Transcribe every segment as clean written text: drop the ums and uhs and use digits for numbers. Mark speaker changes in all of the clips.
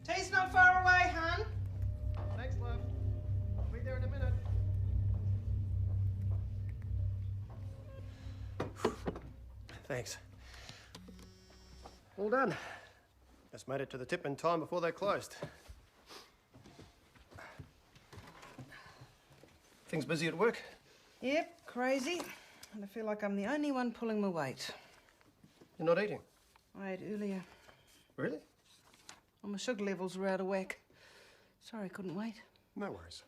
Speaker 1: Tea's not far away, hon.
Speaker 2: Thanks, love. I'll be there in a minute. Thanks. All done. Just made it to the tip in time before they closed. Things busy at work?
Speaker 1: Yep, crazy. And I feel like I'm the only one pulling my weight.
Speaker 2: You're not eating?
Speaker 1: I ate earlier.
Speaker 2: Really?
Speaker 1: Well, my sugar levels were out of whack. Sorry, I couldn't wait.
Speaker 2: No worries.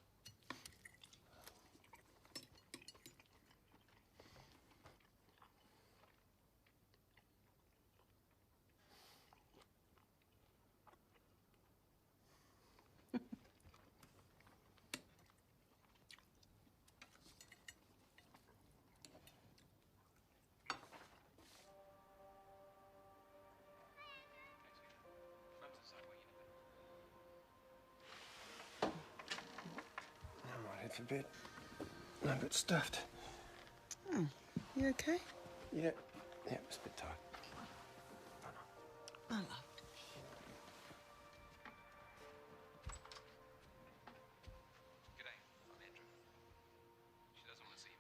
Speaker 2: For bed. I'm a bit stuffed.
Speaker 1: Oh, you okay?
Speaker 2: Yeah, it's a bit tired.
Speaker 1: Oh, love.
Speaker 3: G'day, I'm Andrew. She doesn't want to see me.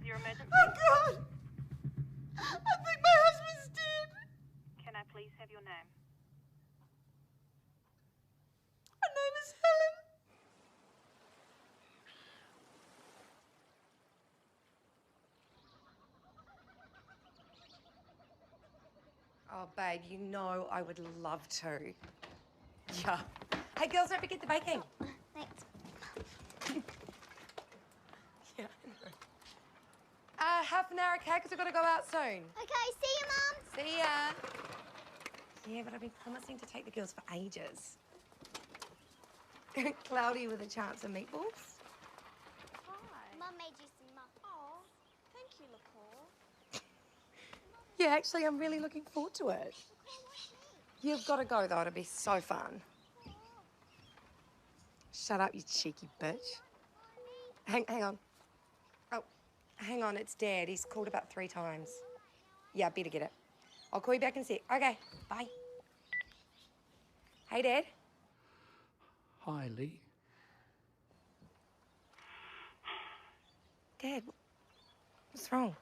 Speaker 4: your emergency?
Speaker 1: Oh, God! I think my husband's dead.
Speaker 4: Can I please have your name?
Speaker 1: Her name is Helen.
Speaker 5: Oh, babe, you know I would love to. Yeah. Hey, girls, don't forget the baking.
Speaker 6: Thanks.
Speaker 5: Yeah. Half an hour, okay? Because we've got to go out soon.
Speaker 6: Okay, see you, Mum.
Speaker 5: See ya. Yeah, but I've been promising to take the girls for ages. Cloudy with a chance of meatballs.
Speaker 6: Mum made you some muffins.
Speaker 7: Oh, thank you, LaPaul.
Speaker 5: Yeah, actually, I'm really looking forward to it. You've got to go, though. It'll be so fun. Shut up, you cheeky bitch. Hang on. Oh, hang on. It's Dad. He's called about 3 times. Yeah, better get it. I'll call you back in a sec. Okay, bye. Hey, Dad.
Speaker 8: Hi, Lee.
Speaker 5: Dad, what's wrong?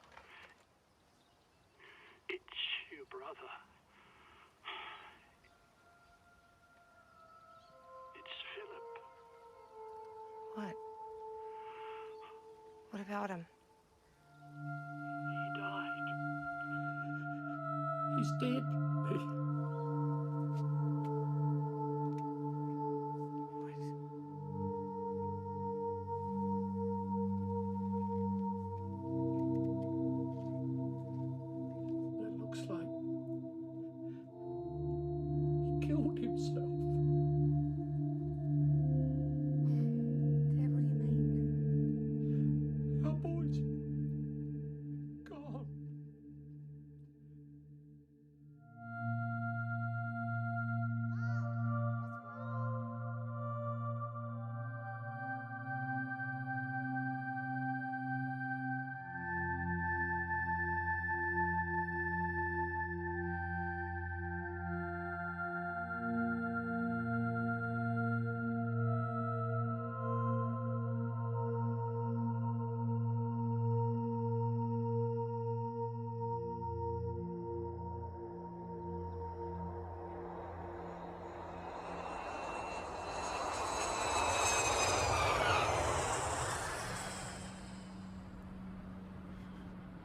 Speaker 8: It's your brother. It's Philip.
Speaker 5: What? What about him?
Speaker 8: He died. He's dead. It looks like he killed himself.
Speaker 5: Dad, what do you mean?
Speaker 8: Our boy's gone.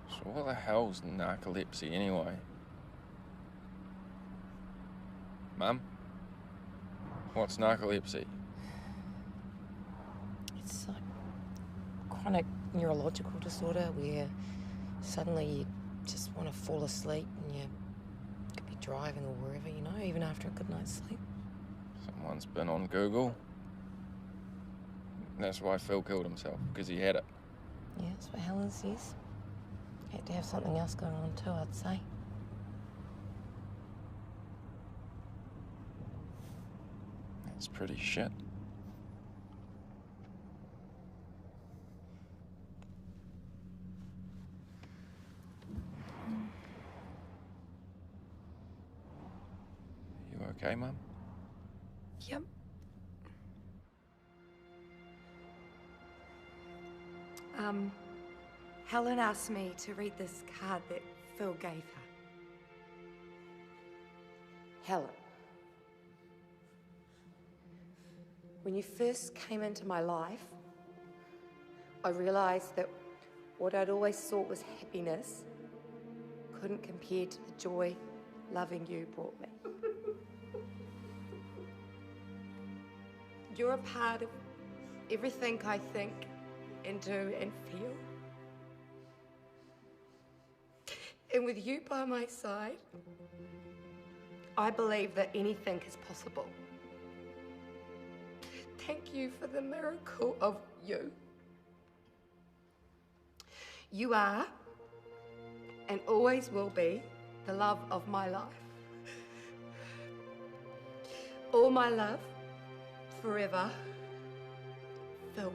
Speaker 9: So what the hell's narcolepsy anyway? Mum? What's narcolepsy?
Speaker 5: It's like chronic neurological disorder where suddenly you just want to fall asleep and you could be driving or wherever, you know, even after a good night's sleep.
Speaker 9: Someone's been on Google. That's why Phil killed himself, because he had it.
Speaker 5: Yeah, that's what Helen says. Had to have something else going on too, I'd say.
Speaker 9: That's pretty shit. You okay, Mum?
Speaker 5: Yep. Helen asked me to read this card that Phil gave her. Helen, when you first came into my life, I realized that what I'd always thought was happiness couldn't compare to the joy loving you brought me. You're a part of everything I think and do and feel. And with you by my side, I believe that anything is possible. Thank you for the miracle of you. You are, and always will be, the love of my life. All my love, forever, Phil.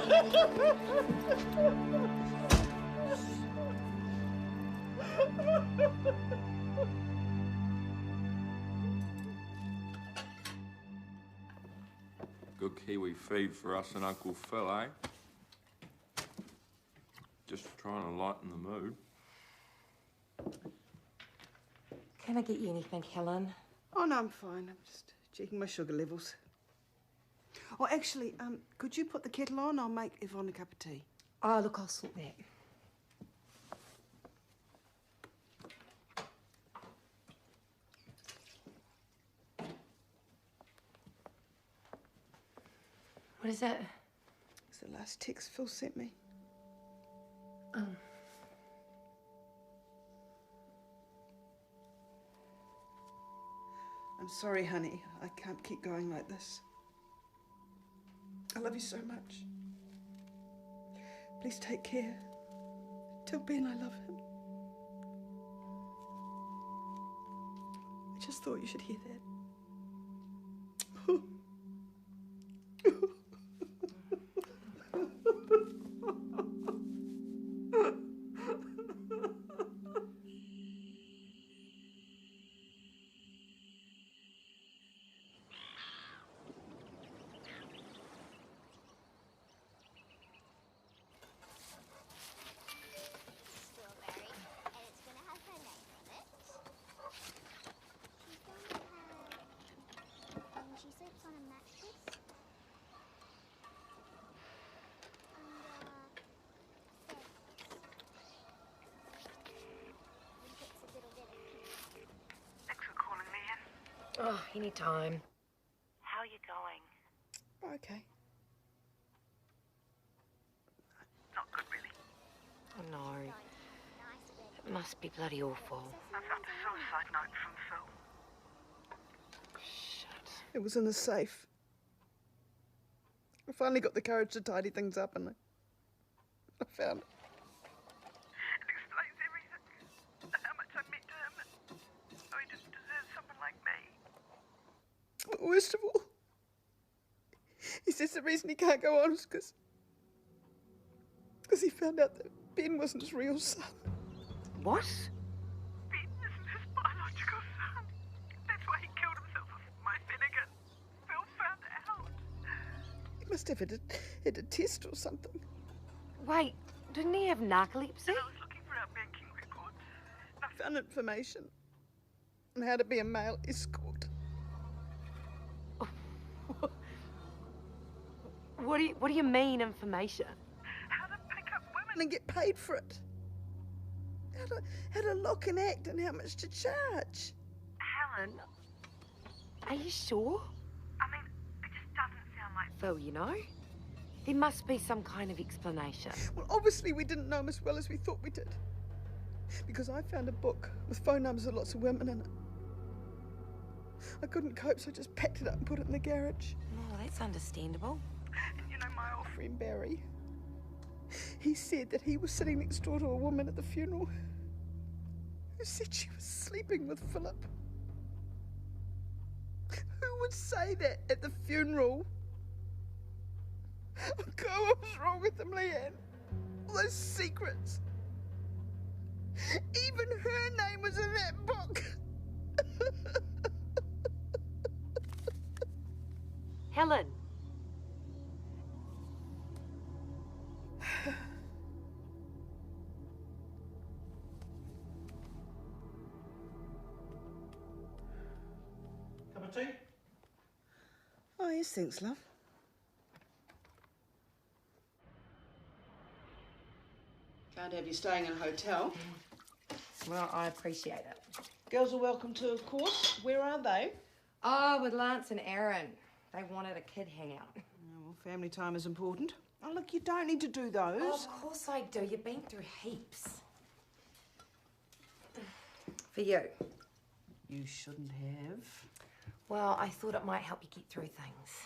Speaker 10: Good Kiwi feed for us and Uncle Phil, eh? Just trying to lighten the mood.
Speaker 5: Can I get you anything, Helen?
Speaker 1: Oh, no, I'm fine. I'm just checking my sugar levels. Oh, actually, could you put the kettle on? I'll make Yvonne a cup of tea.
Speaker 5: Oh, look, I'll sort that. What is it?
Speaker 1: It's the last text Phil sent me. I'm sorry, honey. I can't keep going like this. I love you so much. Please take care. Tell Ben I love him. I just thought you should hear that.
Speaker 6: Strawberry, and it's gonna have her name on it. She's going to have, when she sleeps on a mattress.
Speaker 4: Thanks for calling me in.
Speaker 5: Oh, anytime.
Speaker 4: How are you going?
Speaker 1: Okay.
Speaker 4: Not good, really.
Speaker 5: Oh, no. It must be bloody awful.
Speaker 4: I found a suicide note from Phil.
Speaker 5: Shit.
Speaker 1: It was in the safe. I finally got the courage to tidy things up and I found it.
Speaker 4: It explains everything. How much I meant to him. Oh, he didn't deserve someone like me.
Speaker 1: But worst of all, he says the reason he can't go on is because he found out that Ben wasn't his real son.
Speaker 5: What?
Speaker 4: Ben isn't his biological son. That's why he killed himself with my vinegar. Phil found out.
Speaker 1: He must have had a test or something.
Speaker 5: Wait, didn't he have narcolepsy?
Speaker 4: I was looking for our banking records.
Speaker 1: I found information on how to be a male escort.
Speaker 5: What do you mean, information?
Speaker 4: How to pick up women.
Speaker 1: And get paid for it. How to look and act and how much to charge.
Speaker 4: Helen,
Speaker 5: Are you sure?
Speaker 4: I mean, it just doesn't sound like...
Speaker 5: Phil, you know? There must be some kind of explanation.
Speaker 1: Well, obviously we didn't know him as well as we thought we did. Because I found a book with phone numbers of lots of women in it. I couldn't cope, so I just packed it up and put it in the garage.
Speaker 5: Oh, that's understandable.
Speaker 4: You know, my old
Speaker 1: Friend Barry, he said that he was sitting next door to a woman at the funeral who said she was sleeping with Philip. Who would say that at the funeral? Oh God, what was wrong with him, Leanne? All those secrets. Even her name was in that book.
Speaker 5: Helen.
Speaker 2: Cup of tea?
Speaker 1: Oh, yes, thanks, love. Can't have you staying in a hotel.
Speaker 5: Well, I appreciate it.
Speaker 1: Girls are welcome to, of course. Where are they?
Speaker 5: Oh, with Lance and Aaron. They wanted a kid hangout.
Speaker 1: Oh, well, family time is important. Oh, look, you don't need to do those.
Speaker 5: Oh, of course I do. You've been through heaps. For you.
Speaker 1: You shouldn't have.
Speaker 5: Well, I thought it might help you get through things.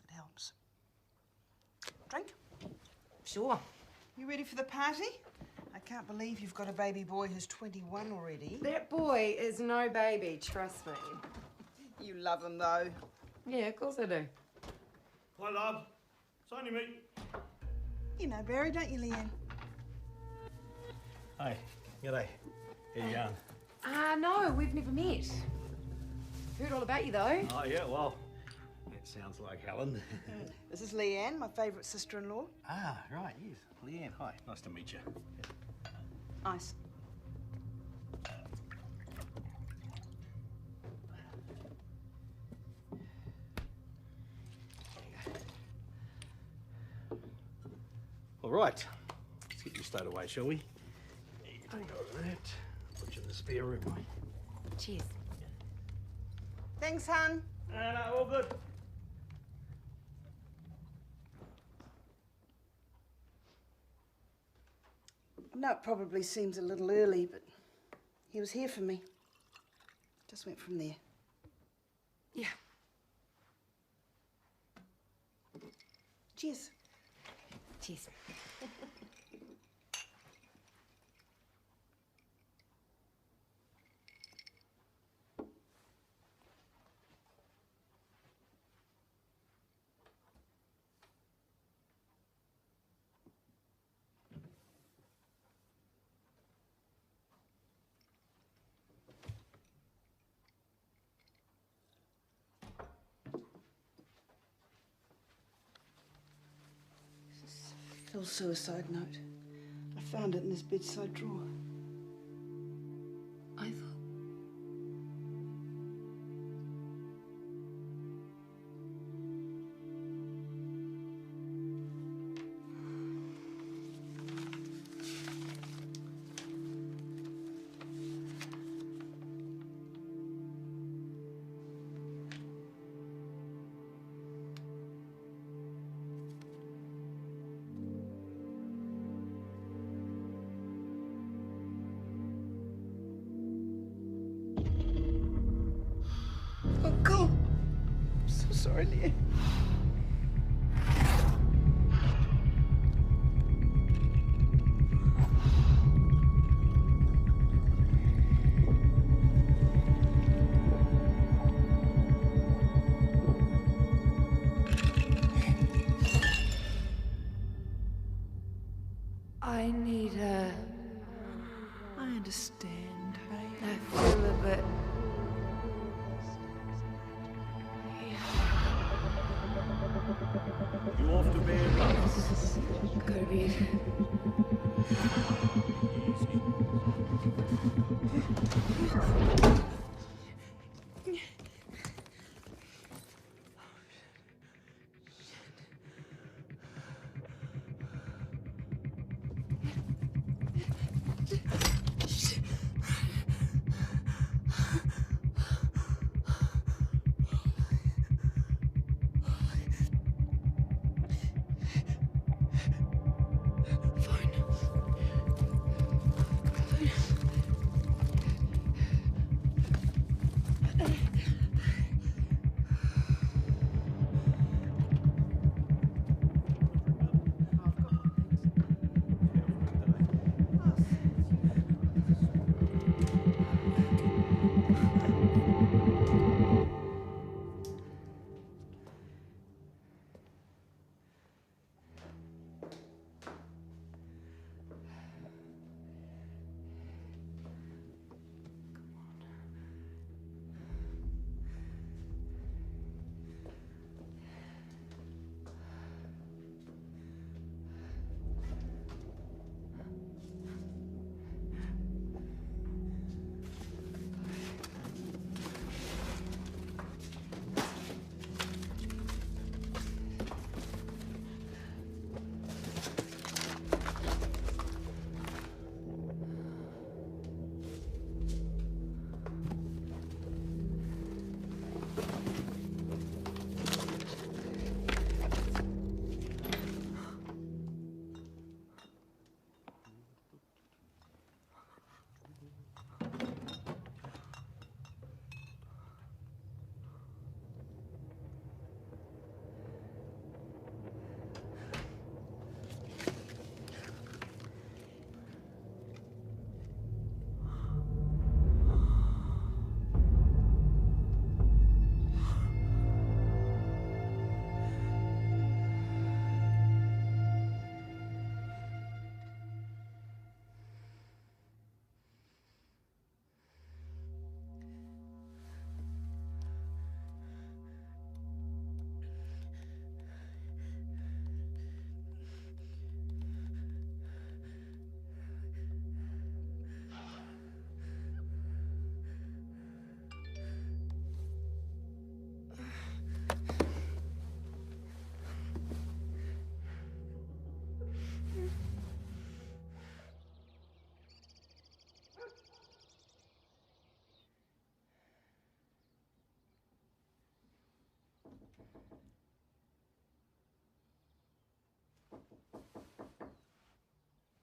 Speaker 1: It helps. Drink?
Speaker 5: Sure.
Speaker 1: You ready for the party? I can't believe you've got a baby boy who's 21 already.
Speaker 5: That boy is no baby, trust me.
Speaker 1: You love him, though.
Speaker 5: Yeah, of course I do.
Speaker 8: Hi, love. It's only me.
Speaker 1: You know Barry, don't you, Leanne?
Speaker 11: Hey, g'day. How you going?
Speaker 5: No, we've never met. Heard all about you, though.
Speaker 11: Oh, yeah, well, that sounds like Helen.
Speaker 1: This is Leanne, my favourite sister-in-law.
Speaker 11: Right, yes. Leanne, hi. Nice to meet you.
Speaker 1: Nice.
Speaker 11: All right, let's get you stowed away, shall we? You can take over that. Put you in the spare room, mate.
Speaker 5: Cheers.
Speaker 1: Thanks, hon.
Speaker 11: No, all good.
Speaker 1: I know it probably seems a little early, but he was here for me. Just went from there.
Speaker 5: Yeah.
Speaker 1: Cheers.
Speaker 5: Cheers.
Speaker 1: Phil's suicide note. I found it in his bedside drawer.
Speaker 5: I thought...
Speaker 1: Oh, God. I'm so sorry, Leanne.
Speaker 5: I need a...
Speaker 1: I understand, babe.
Speaker 5: I feel a bit...
Speaker 11: You off to bed,
Speaker 5: Go to bed.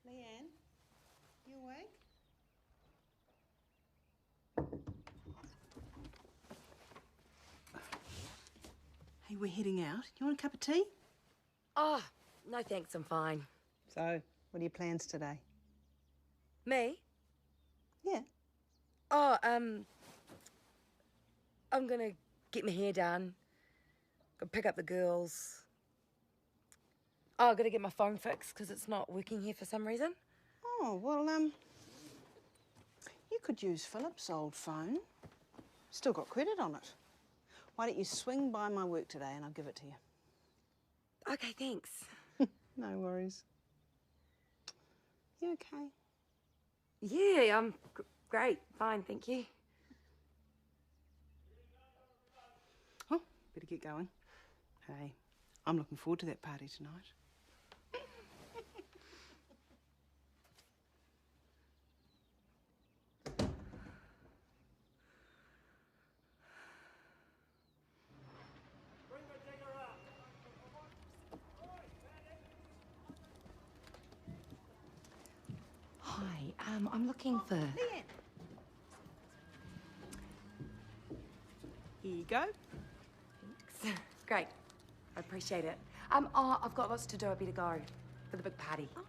Speaker 12: Leanne, you awake? Hey, we're heading out. You want a cup of tea?
Speaker 5: Oh, no thanks, I'm fine.
Speaker 12: So, what are your plans today?
Speaker 5: Me?
Speaker 12: Yeah.
Speaker 5: Oh, I'm gonna get my hair done. Go pick up the girls. Oh, I've got to get my phone fixed because it's not working here for some reason.
Speaker 12: Oh, well, you could use Philip's old phone. Still got credit on it. Why don't you swing by my work today and I'll give it to you?
Speaker 5: Okay, thanks.
Speaker 12: No worries. You okay?
Speaker 5: Yeah, I'm great. Fine, thank you.
Speaker 12: Oh, better get going. Hey, I'm looking forward to that party tonight.
Speaker 5: Hi, I'm looking for...
Speaker 12: Leanne. Here you go.
Speaker 5: Thanks. Great. I appreciate it. Oh, I've got lots to do. I better go for the big party.
Speaker 12: Oh.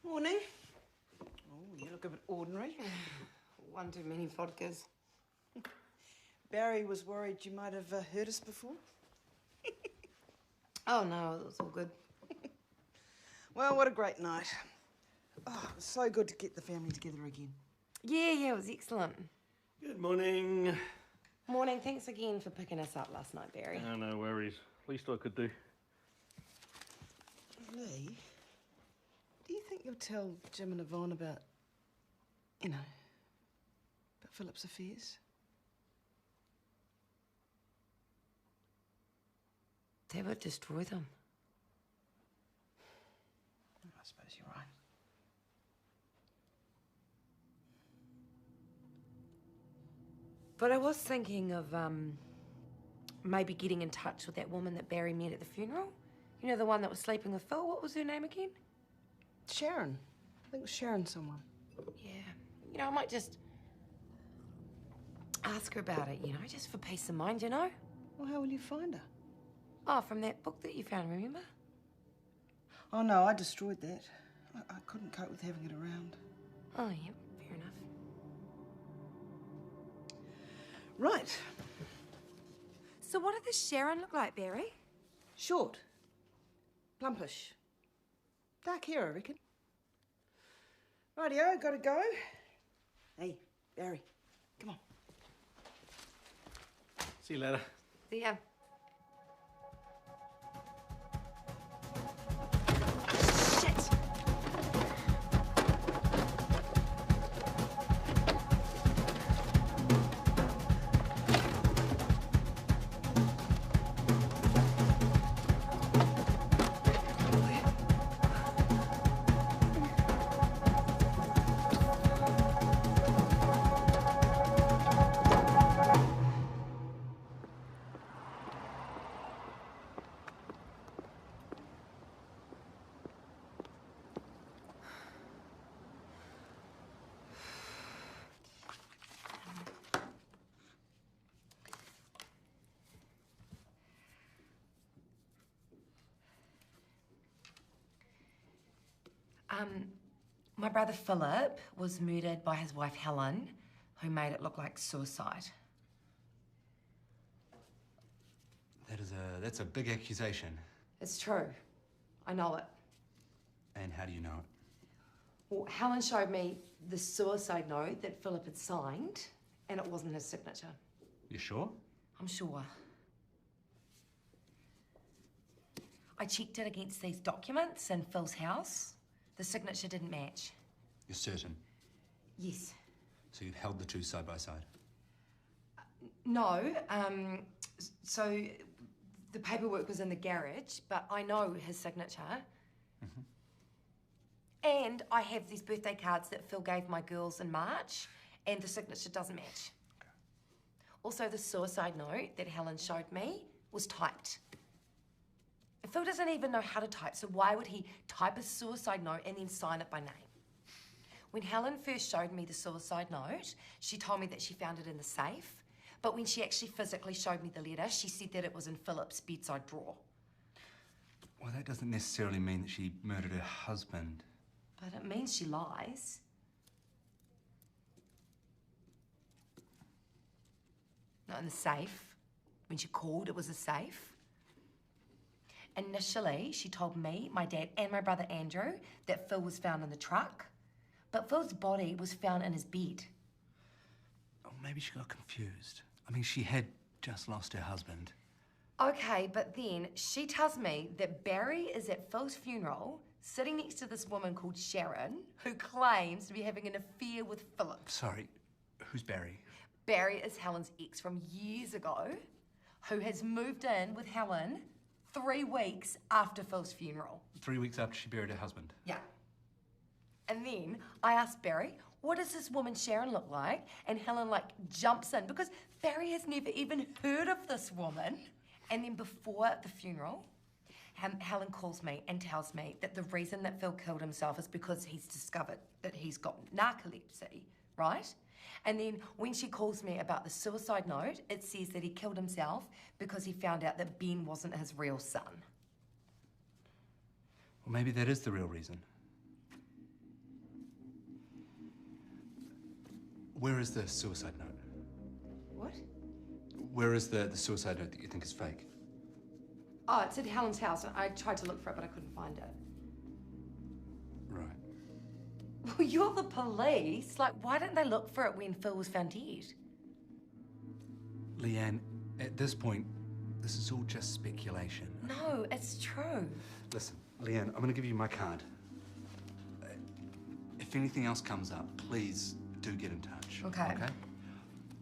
Speaker 12: Morning. Oh, you look a bit ordinary.
Speaker 5: One too many vodkas.
Speaker 12: Barry was worried you might have heard us before.
Speaker 5: Oh, no, it was all good.
Speaker 12: Well, what a great night. Oh, it was so good to get the family together again.
Speaker 5: Yeah, it was excellent.
Speaker 11: Good morning.
Speaker 5: Morning. Thanks again for picking us up last night, Barry.
Speaker 11: Oh, no worries. Least I could do.
Speaker 12: Lee, do you think you'll tell Jim and Yvonne about, about Philip's affairs?
Speaker 5: They would destroy them.
Speaker 12: I suppose you're right.
Speaker 5: But I was thinking of, maybe getting in touch with that woman that Barry met at the funeral. You know, the one that was sleeping with Phil. What was her name again?
Speaker 12: Sharon. I think it was Sharon someone.
Speaker 5: Yeah. I might just ask her about it, just for peace of mind,
Speaker 12: Well, how will you find her?
Speaker 5: Oh, from that book that you found, remember?
Speaker 12: Oh, no, I destroyed that. I couldn't cope with having it around.
Speaker 5: Oh, yeah, fair enough.
Speaker 12: Right.
Speaker 5: So what did this Sharon look like, Barry?
Speaker 12: Short. Plumpish. Dark hair, I reckon. Rightio, gotta go. Hey, Barry, come on.
Speaker 11: See you later.
Speaker 5: See ya.
Speaker 12: Shit!
Speaker 5: My brother Philip was murdered by his wife Helen, who made it look like suicide.
Speaker 13: That's a big accusation.
Speaker 5: It's true. I know it.
Speaker 13: And how do you know it?
Speaker 5: Well, Helen showed me the suicide note that Philip had signed, and it wasn't his signature.
Speaker 13: You sure?
Speaker 5: I'm sure. I checked it against these documents in Phil's house. The signature didn't match.
Speaker 13: You're certain?
Speaker 5: Yes.
Speaker 13: So you've held the two side by side?
Speaker 5: No, so the paperwork was in the garage, but I know his signature. And I have these birthday cards that Phil gave my girls in March, and the signature doesn't match.
Speaker 13: Okay.
Speaker 5: Also, the suicide note that Helen showed me was typed. Phil doesn't even know how to type, so why would he type a suicide note and then sign it by name? When Helen first showed me the suicide note, she told me that she found it in the safe, but when she actually physically showed me the letter, she said that it was in Philip's bedside drawer.
Speaker 13: Well, that doesn't necessarily mean that she murdered her husband.
Speaker 5: But it means she lies. Not in the safe. When she called, it was a safe. Initially, she told me, my dad, and my brother Andrew that Phil was found in the truck, but Phil's body was found in his bed.
Speaker 13: Oh, maybe she got confused. I mean, she had just lost her husband.
Speaker 5: Okay, but then she tells me that Barry is at Phil's funeral sitting next to this woman called Sharon, who claims to be having an affair with Philip.
Speaker 13: Sorry, who's Barry?
Speaker 5: Barry is Helen's ex from years ago, who has moved in with Helen 3 weeks after Phil's funeral.
Speaker 13: 3 weeks after she buried her husband?
Speaker 5: Yeah. And then I asked Barry, what does this woman Sharon look like? And Helen, jumps in because Barry has never even heard of this woman. And then before the funeral, Helen calls me and tells me that the reason that Phil killed himself is because he's discovered that he's got narcolepsy, right? And then when she calls me about the suicide note, it says that he killed himself because he found out that Ben wasn't his real son.
Speaker 13: Well, maybe that is the real reason. Where is the suicide note?
Speaker 5: What?
Speaker 13: Where is the suicide note that you think is fake?
Speaker 5: Oh, it's at Helen's house. I tried to look for it, but I couldn't find it.
Speaker 13: Right.
Speaker 5: Well, you're the police. Why didn't they look for it when Phil was found dead?
Speaker 13: Leanne, at this point, this is all just speculation.
Speaker 5: No, it's true.
Speaker 13: Listen, Leanne, I'm gonna give you my card. If anything else comes up, please do get in touch.
Speaker 5: Okay.
Speaker 13: Okay?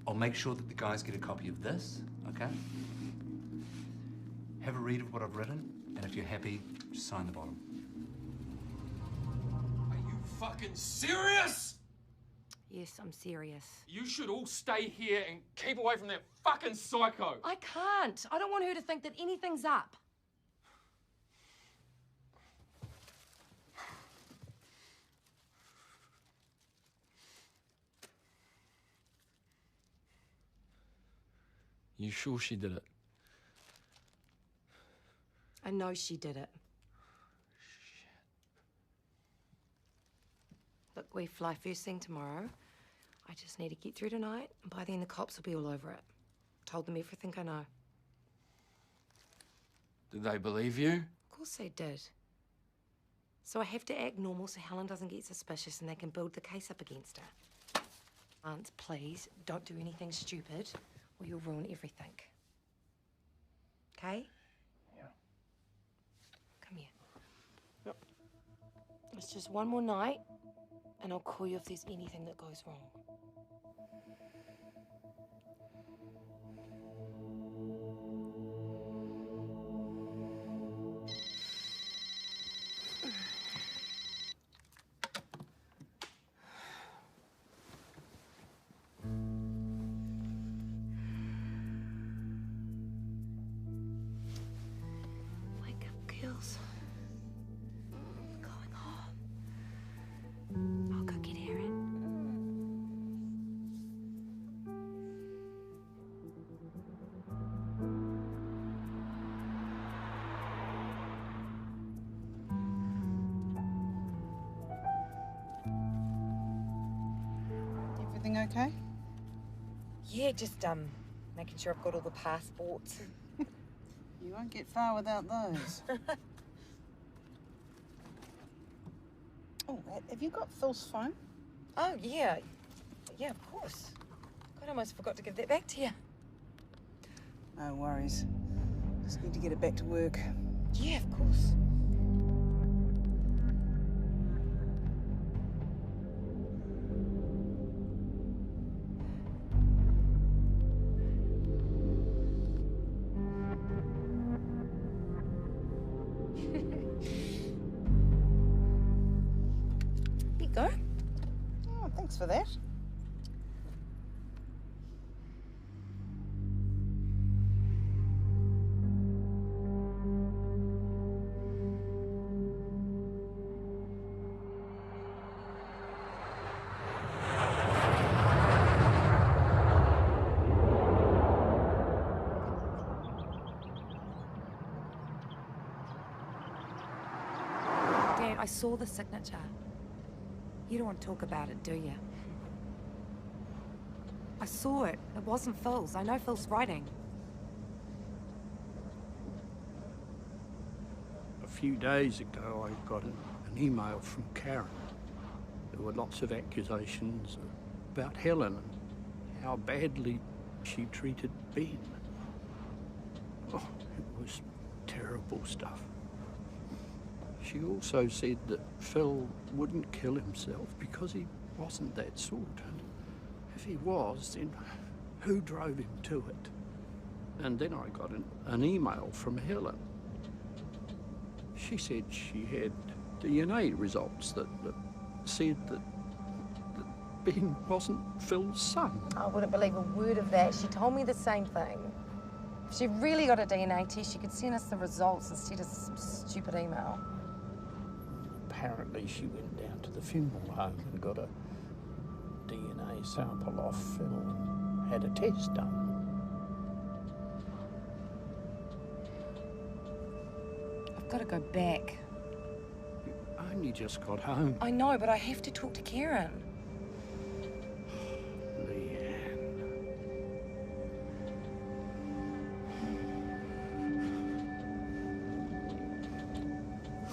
Speaker 13: I'll make sure that the guys get a copy of this, okay? Have a read of what I've written, and if you're happy, just sign the bottom.
Speaker 10: Are you fucking serious?
Speaker 5: Yes, I'm serious.
Speaker 10: You should all stay here and keep away from that fucking psycho.
Speaker 5: I can't. I don't want her to think that anything's up.
Speaker 9: You sure she did it?
Speaker 5: I know she did it.
Speaker 9: Shit.
Speaker 5: Look, we fly first thing tomorrow. I just need to get through tonight, and by then the cops will be all over it. Told them everything I know.
Speaker 9: Did they believe you?
Speaker 5: Of course they did. So I have to act normal so Helen doesn't get suspicious and they can build the case up against her. Aunt, please, don't do anything stupid or you'll ruin everything. Okay?
Speaker 11: Yeah.
Speaker 5: Come here. Yep. It's just one more night, and I'll call you if there's anything that goes wrong. Wake up, girls. I'm going home. I'll go get Aaron.
Speaker 12: Everything okay?
Speaker 5: Yeah, just making sure I've got all the passports.
Speaker 12: You won't get far without those. Oh, have you got Phil's phone?
Speaker 5: Oh, yeah. Yeah, of course. God, I almost forgot to give that back to you.
Speaker 12: No worries. Just need to get it back to work.
Speaker 5: Yeah, of course. There you go.
Speaker 12: Oh, thanks for that.
Speaker 5: Dad, I saw the signature. You don't want to talk about it, do you? I saw it. It wasn't Phil's. I know Phil's writing.
Speaker 8: A few days ago, I got an email from Karen. There were lots of accusations about Helen and how badly she treated Ben. Oh, it was terrible stuff. She also said that Phil wouldn't kill himself because he wasn't that sort. And if he was, then who drove him to it? And then I got an email from Helen. She said she had DNA results that said that Ben wasn't Phil's son.
Speaker 5: I wouldn't believe a word of that. She told me the same thing. If she really got a DNA test, she could send us the results instead of some stupid email.
Speaker 8: Apparently she went down to the funeral home and got a DNA sample off Phil and had a test done.
Speaker 5: I've got to go back.
Speaker 8: You only just got home.
Speaker 5: I know, but I have to talk to Karen.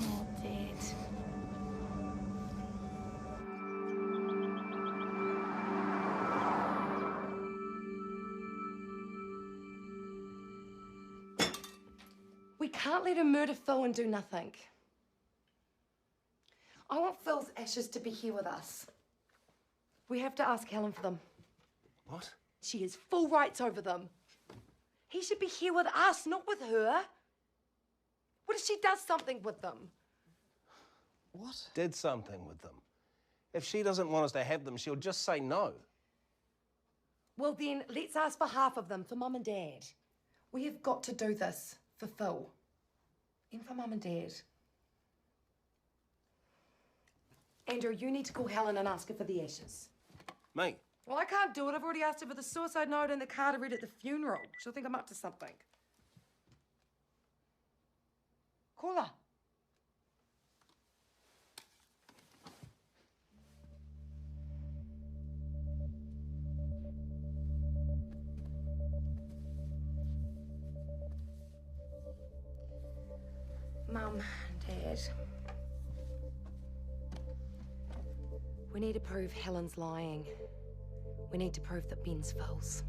Speaker 5: Oh, Dad. We can't let her murder Phil and do nothing. I want Phil's ashes to be here with us. We have to ask Helen for them.
Speaker 11: What?
Speaker 5: She has full rights over them. He should be here with us, not with her. What if she does something with them?
Speaker 11: What? Did something with them. If she doesn't want us to have them, she'll just say no.
Speaker 5: Well then, let's ask for half of them, for Mum and Dad. We have got to do this for Phil. And for Mum and Dad. Andrew, you need to call Helen and ask her for the ashes.
Speaker 11: Me?
Speaker 5: Well, I can't do it. I've already asked her for the suicide note and the card I read at the funeral. She'll think I'm up to something. Call her. Mum, Dad. We need to prove Helen's lying. We need to prove that Ben's Phil's.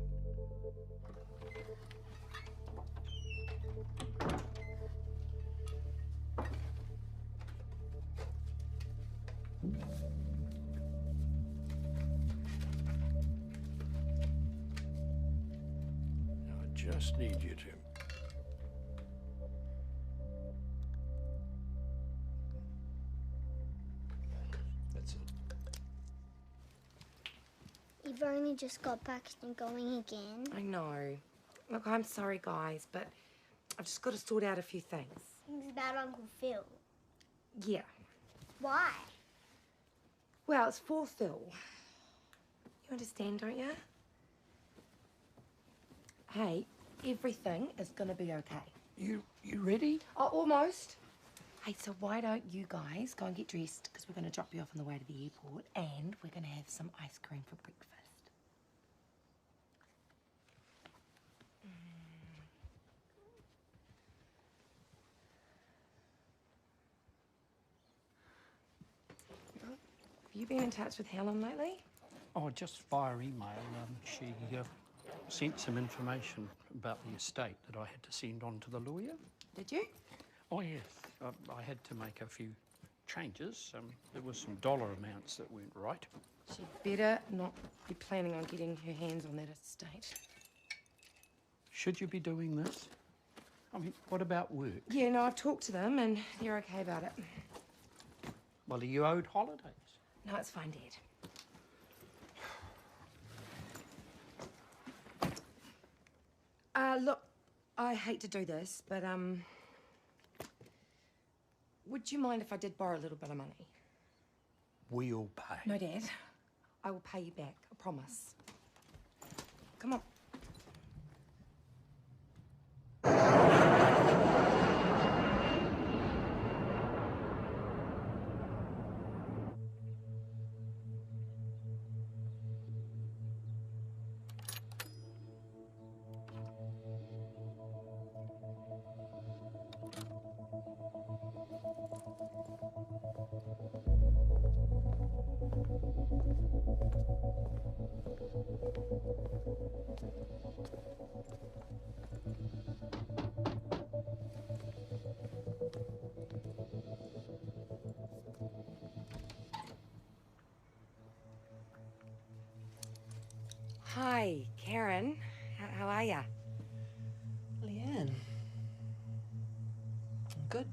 Speaker 8: I just need you to. That's it.
Speaker 6: You've only just got back and you're going again.
Speaker 5: I know. Look, I'm sorry, guys, but I've just got to sort out a few things.
Speaker 6: Things about Uncle Phil.
Speaker 5: Yeah.
Speaker 6: Why?
Speaker 5: Well, it's for Phil. You understand, don't you? Hey, everything is gonna be okay.
Speaker 8: You ready?
Speaker 5: Oh, almost. Hey, so why don't you guys go and get dressed? Because we're gonna drop you off on the way to the airport and we're gonna have some ice cream for breakfast. Have you been in touch with Helen lately?
Speaker 8: Oh, just via email. She sent some information about the estate that I had to send on to the lawyer.
Speaker 5: Did you?
Speaker 8: Oh, yes. I had to make a few changes. There were some dollar amounts that weren't right.
Speaker 5: She'd better not be planning on getting her hands on that estate.
Speaker 8: Should you be doing this? I mean, what about work?
Speaker 5: Yeah, no, I've talked to them and they're okay about it.
Speaker 8: Well, are you owed holidays?
Speaker 5: No, it's fine, Dad. Look, I hate to do this, but, would you mind if I did borrow a little bit of money?
Speaker 8: We'll pay.
Speaker 5: No, Dad. I will pay you back, I promise. Come on. Hi, Karen. How are ya?
Speaker 12: Leanne. Good.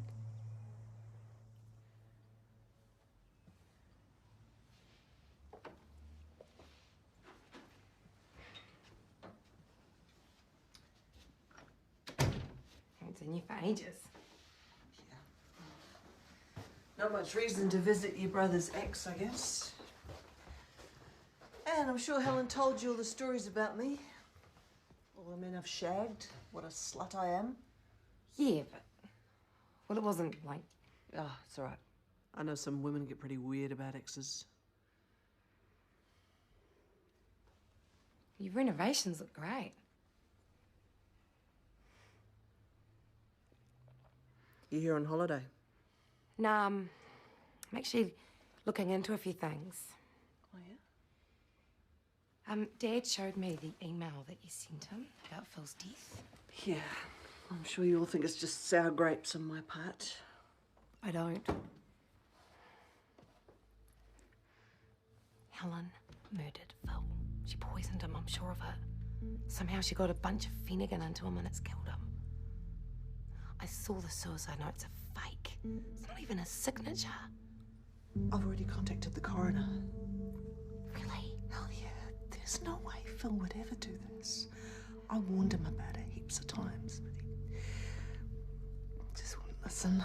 Speaker 5: Haven't seen you for ages.
Speaker 14: Not much reason to visit your brother's ex, I guess. And I'm sure Helen told you all the stories about me. All the men I've shagged, what a slut I am.
Speaker 5: Yeah, but... Well, it wasn't like...
Speaker 14: Ah, it's all right. I know some women get pretty weird about exes.
Speaker 5: Your renovations look great.
Speaker 14: You here on holiday?
Speaker 5: Nah, I'm actually looking into a few things.
Speaker 14: Oh, yeah?
Speaker 5: Dad showed me the email that you sent him about Phil's death.
Speaker 14: Yeah. I'm sure you all think it's just sour grapes on my part.
Speaker 5: I don't. Helen murdered Phil. She poisoned him, I'm sure of it. Somehow she got a bunch of Finnegan into him and it's killed him. I saw the suicide notes are fake. It's not even a signature.
Speaker 14: I've already contacted the coroner.
Speaker 5: Really?
Speaker 14: Hell yeah. There's no way Phil would ever do this. I warned him about it heaps of times, but he just wouldn't listen.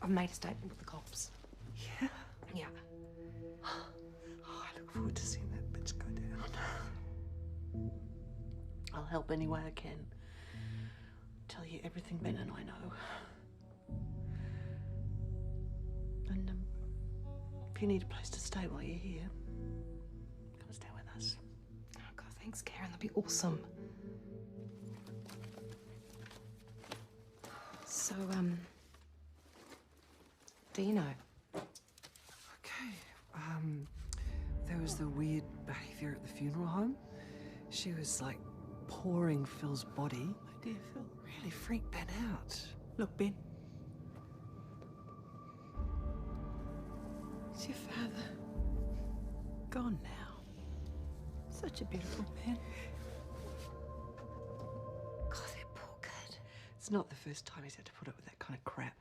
Speaker 5: I've made a statement with the cops.
Speaker 14: Yeah?
Speaker 5: Yeah.
Speaker 14: Oh, I look forward to seeing that bitch go down. I'll help any way I can. Tell you everything Ben and I know. And if you need a place to stay while you're here, come stay with us.
Speaker 5: Oh, God, thanks, Karen. That'd be awesome. So, do you know?
Speaker 14: Okay. There was was the weird behaviour at the funeral home. She was like pouring Phil's body. My dear Phil. Really freaked Ben out. Look, Ben. It's your father. Gone now. Such a beautiful man. God, that poor kid. It's not the first time he's had to put up with that kind of crap.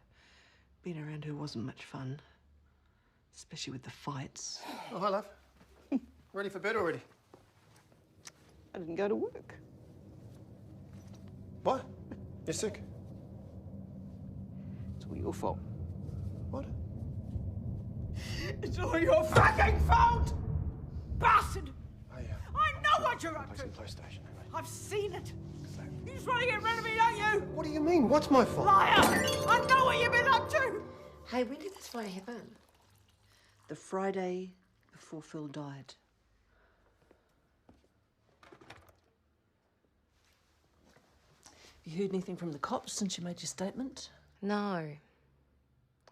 Speaker 14: Being around her wasn't much fun. Especially with the fights.
Speaker 2: Oh, hi, love. Ready for bed already?
Speaker 12: I didn't go to work.
Speaker 2: What? You're sick?
Speaker 12: It's all your fault.
Speaker 2: What?
Speaker 12: It's all your fucking fault! Bastard!
Speaker 2: Oh, yeah.
Speaker 12: I know what you're up to!
Speaker 2: PlayStation,
Speaker 12: I've seen it. You just want to get rid of me, don't you?
Speaker 2: What do you mean? What's my fault?
Speaker 12: Liar! I know what you've been up to!
Speaker 5: Hey, when did this fire happen?
Speaker 14: The Friday before Phil died. Have you heard anything from the cops since you made your statement?
Speaker 5: No. I'll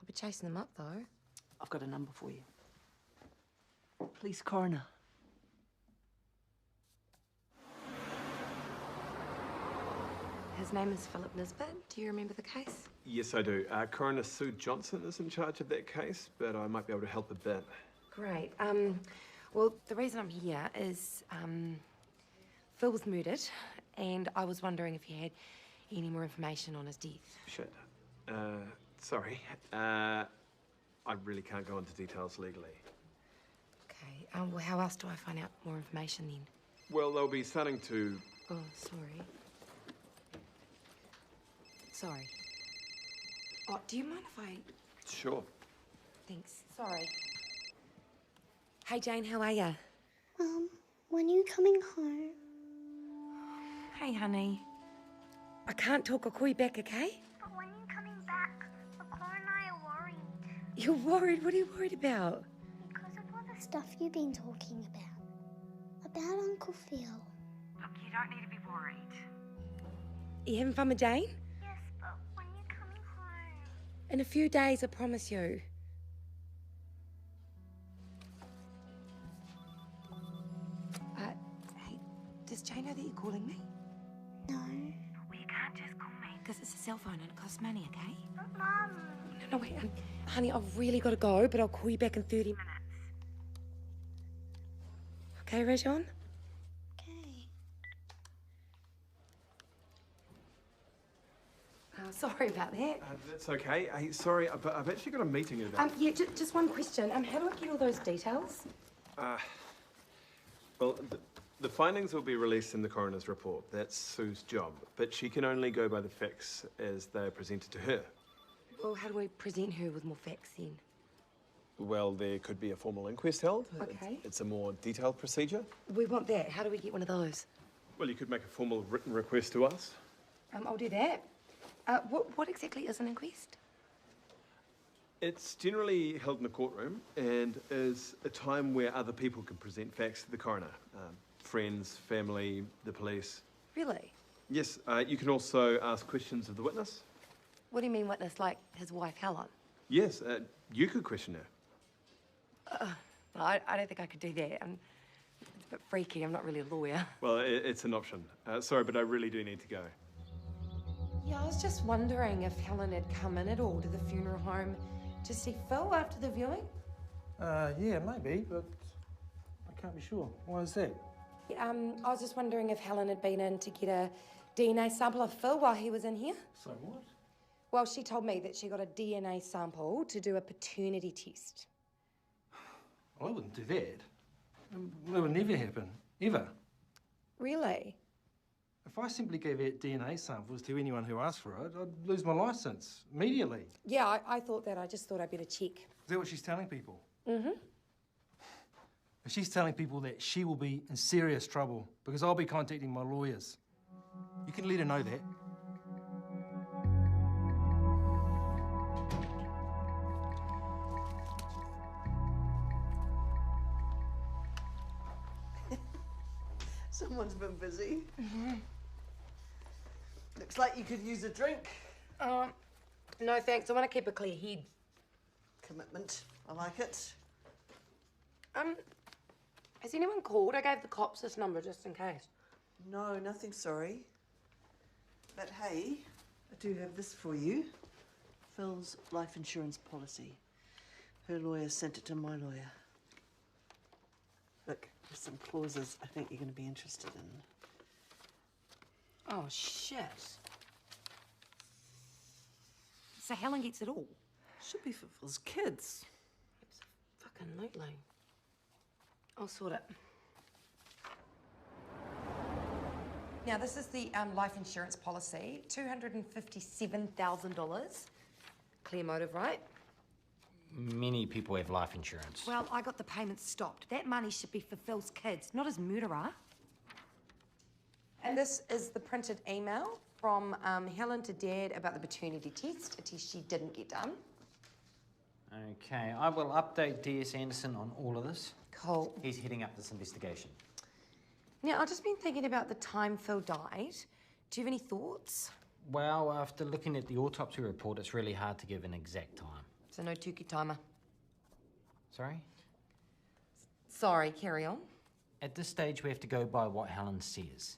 Speaker 5: be chasing them up, though.
Speaker 14: I've got a number for you. Police coroner.
Speaker 5: His name is Philip Nisbet. Do you remember the case?
Speaker 15: Yes, I do. Coroner Sue Johnson is in charge of that case, but I might be able to help a bit.
Speaker 5: Great. Well, the reason I'm here is, Phil was murdered, and I was wondering if you had any more information on his death.
Speaker 15: Shit. Sorry. I really can't go into details legally.
Speaker 5: Okay. Well, how else do I find out more information then?
Speaker 15: Well, they'll be starting to...
Speaker 5: Oh, sorry. Sorry. Oh, do you mind if I...
Speaker 15: Sure.
Speaker 5: Thanks. Sorry. Hey, Jane, how are ya?
Speaker 6: When are you coming home?
Speaker 5: Hey, honey. I can't talk. I'll call you back, okay?
Speaker 6: But when are you coming back? Nicole and I are worried.
Speaker 5: You're worried? What are you worried about?
Speaker 6: Because of all the stuff you've been talking about. About Uncle Phil.
Speaker 4: Look, you don't need to be worried.
Speaker 5: You having fun with Jane?
Speaker 6: Yes, but when are you coming home?
Speaker 5: In a few days, I promise you. Hey, does Jane know that you're calling me?
Speaker 6: No.
Speaker 4: Well, you can't just call me.
Speaker 5: Because it's a cell phone and it costs money, okay?
Speaker 6: But Mum.
Speaker 5: No, wait. Honey, I've really got to go, but I'll call you back in 30 minutes. Okay, Rajon?
Speaker 6: Okay.
Speaker 5: Oh, sorry about that.
Speaker 15: That's okay. Hey, sorry, but I've actually got a meeting in about...
Speaker 5: Yeah, just one question. How do I get all those details?
Speaker 15: Well, the findings will be released in the coroner's report. That's Sue's job. But she can only go by the facts as they're presented to her.
Speaker 5: Well, how do I present her with more facts then?
Speaker 15: Well, there could be a formal inquest held.
Speaker 5: Okay.
Speaker 15: It's a more detailed procedure.
Speaker 5: We want that. How do we get one of those?
Speaker 15: Well, you could make a formal written request to us.
Speaker 5: I'll do that. What exactly is an inquest?
Speaker 15: It's generally held in a courtroom and is a time where other people can present facts to the coroner. Friends, family, the police.
Speaker 5: Really?
Speaker 15: Yes, you can also ask questions of the witness.
Speaker 5: What do you mean witness, like his wife, Helen?
Speaker 15: Yes, you could question her.
Speaker 5: I don't think I could do that. It's a bit freaky. I'm not really a lawyer.
Speaker 15: Well, it's an option. Sorry, but I really do need to go.
Speaker 5: Yeah, I was just wondering if Helen had come in at all to the funeral home to see Phil after the viewing.
Speaker 11: Yeah, maybe, but I can't be sure. Why is that?
Speaker 5: I was just wondering if Helen had been in to get a DNA sample of Phil while he was in here.
Speaker 11: So what?
Speaker 5: Well, she told me that she got a DNA sample to do a paternity test.
Speaker 11: Well, I wouldn't do that. That would never happen, ever.
Speaker 5: Really?
Speaker 11: If I simply gave out DNA samples to anyone who asked for it, I'd lose my licence immediately.
Speaker 5: Yeah, I thought that. I just thought I'd better check.
Speaker 11: Is that what she's telling people?
Speaker 5: Mm-hmm.
Speaker 11: If she's telling people that she will be in serious trouble because I'll be contacting my lawyers. You can let her know that.
Speaker 14: Someone's been busy. Looks like you could use a drink.
Speaker 5: No, thanks. I want to keep a clear head.
Speaker 14: Commitment. I like it.
Speaker 5: Has anyone called? I gave the cops this number just in case.
Speaker 14: No, nothing, sorry. But hey, I do have this for you. Phil's life insurance policy. Her lawyer sent it to my lawyer. Look, there's some clauses I think you're going to be interested in.
Speaker 5: Oh, shit. So Helen gets it all?
Speaker 14: Should be for Phil's kids.
Speaker 5: It's fucking nightline. I'll sort it. Now, this is the life insurance policy. $257,000. Clear motive, right?
Speaker 16: Many people have life insurance.
Speaker 5: Well, I got the payments stopped. That money should be for Phil's kids, not his murderer. And this is the printed email from Helen to Dad about the paternity test, a test she didn't get done.
Speaker 16: Okay, I will update DS Anderson on all of this.
Speaker 5: Cool.
Speaker 16: He's heading up this investigation.
Speaker 5: Now, I've just been thinking about the time Phil died. Do you have any thoughts?
Speaker 16: Well, after looking at the autopsy report, it's really hard to give an exact time.
Speaker 5: So no Tuki timer.
Speaker 16: Sorry?
Speaker 5: Sorry, carry on.
Speaker 16: At this stage, we have to go by what Helen says.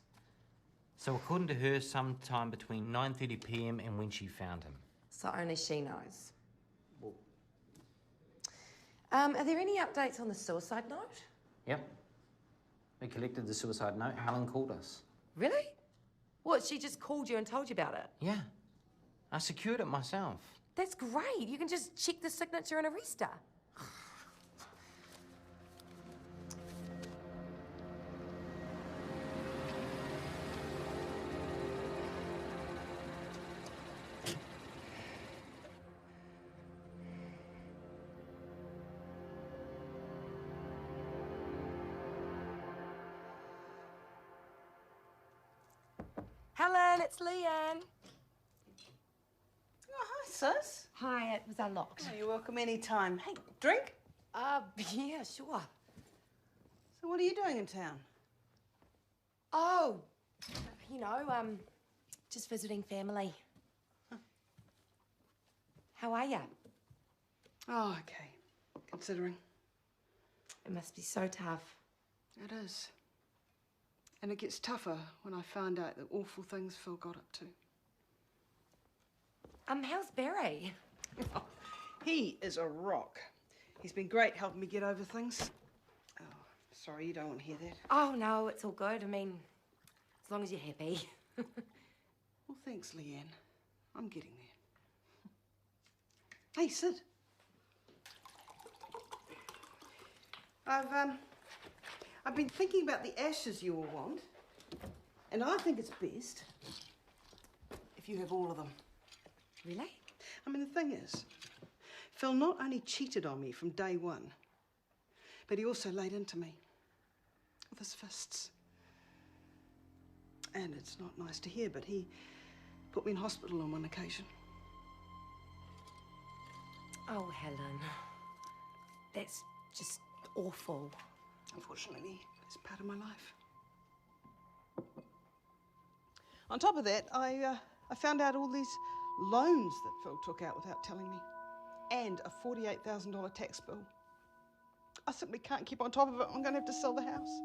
Speaker 16: So according to her, sometime between 9:30 p.m. and when she found him.
Speaker 5: So only she knows. Are there any updates on the suicide note?
Speaker 16: Yep. We collected the suicide note. Helen called us.
Speaker 5: Really? What, she just called you and told you about it?
Speaker 16: Yeah. I secured it myself.
Speaker 5: That's great. You can just check the signature and arrest her. Helen, it's Leanne.
Speaker 12: Oh, hi, sis.
Speaker 5: Hi, it was unlocked.
Speaker 12: Oh, you're welcome any time. Hey, drink?
Speaker 5: Yeah, sure.
Speaker 12: So what are you doing in town?
Speaker 5: Oh, you know, just visiting family.
Speaker 12: Huh.
Speaker 5: How are you?
Speaker 12: Oh, okay. Considering.
Speaker 5: It must be so tough.
Speaker 1: It is. And it gets tougher when I find out the awful things Phil got up to.
Speaker 5: How's Barry?
Speaker 12: He is a rock. He's been great helping me get over things. Oh, sorry, you don't want to hear that.
Speaker 5: Oh, no, it's all good. I mean, as long as you're happy.
Speaker 1: Well, thanks, Leanne. I'm getting there. Hey, Sid. I've been thinking about the ashes you all want, and I think it's best if you have all of them.
Speaker 5: Really?
Speaker 1: I mean, the thing is, Phil not only cheated on me from day one, but he also laid into me with his fists. And it's not nice to hear, but he put me in hospital on one occasion.
Speaker 5: Oh, Helen. That's just awful.
Speaker 1: Unfortunately, it's part of my life.
Speaker 12: On top of that, I found out all these loans that Phil took out without telling me, and a $48,000 tax bill. I simply can't keep on top of it. I'm going to have to sell the house.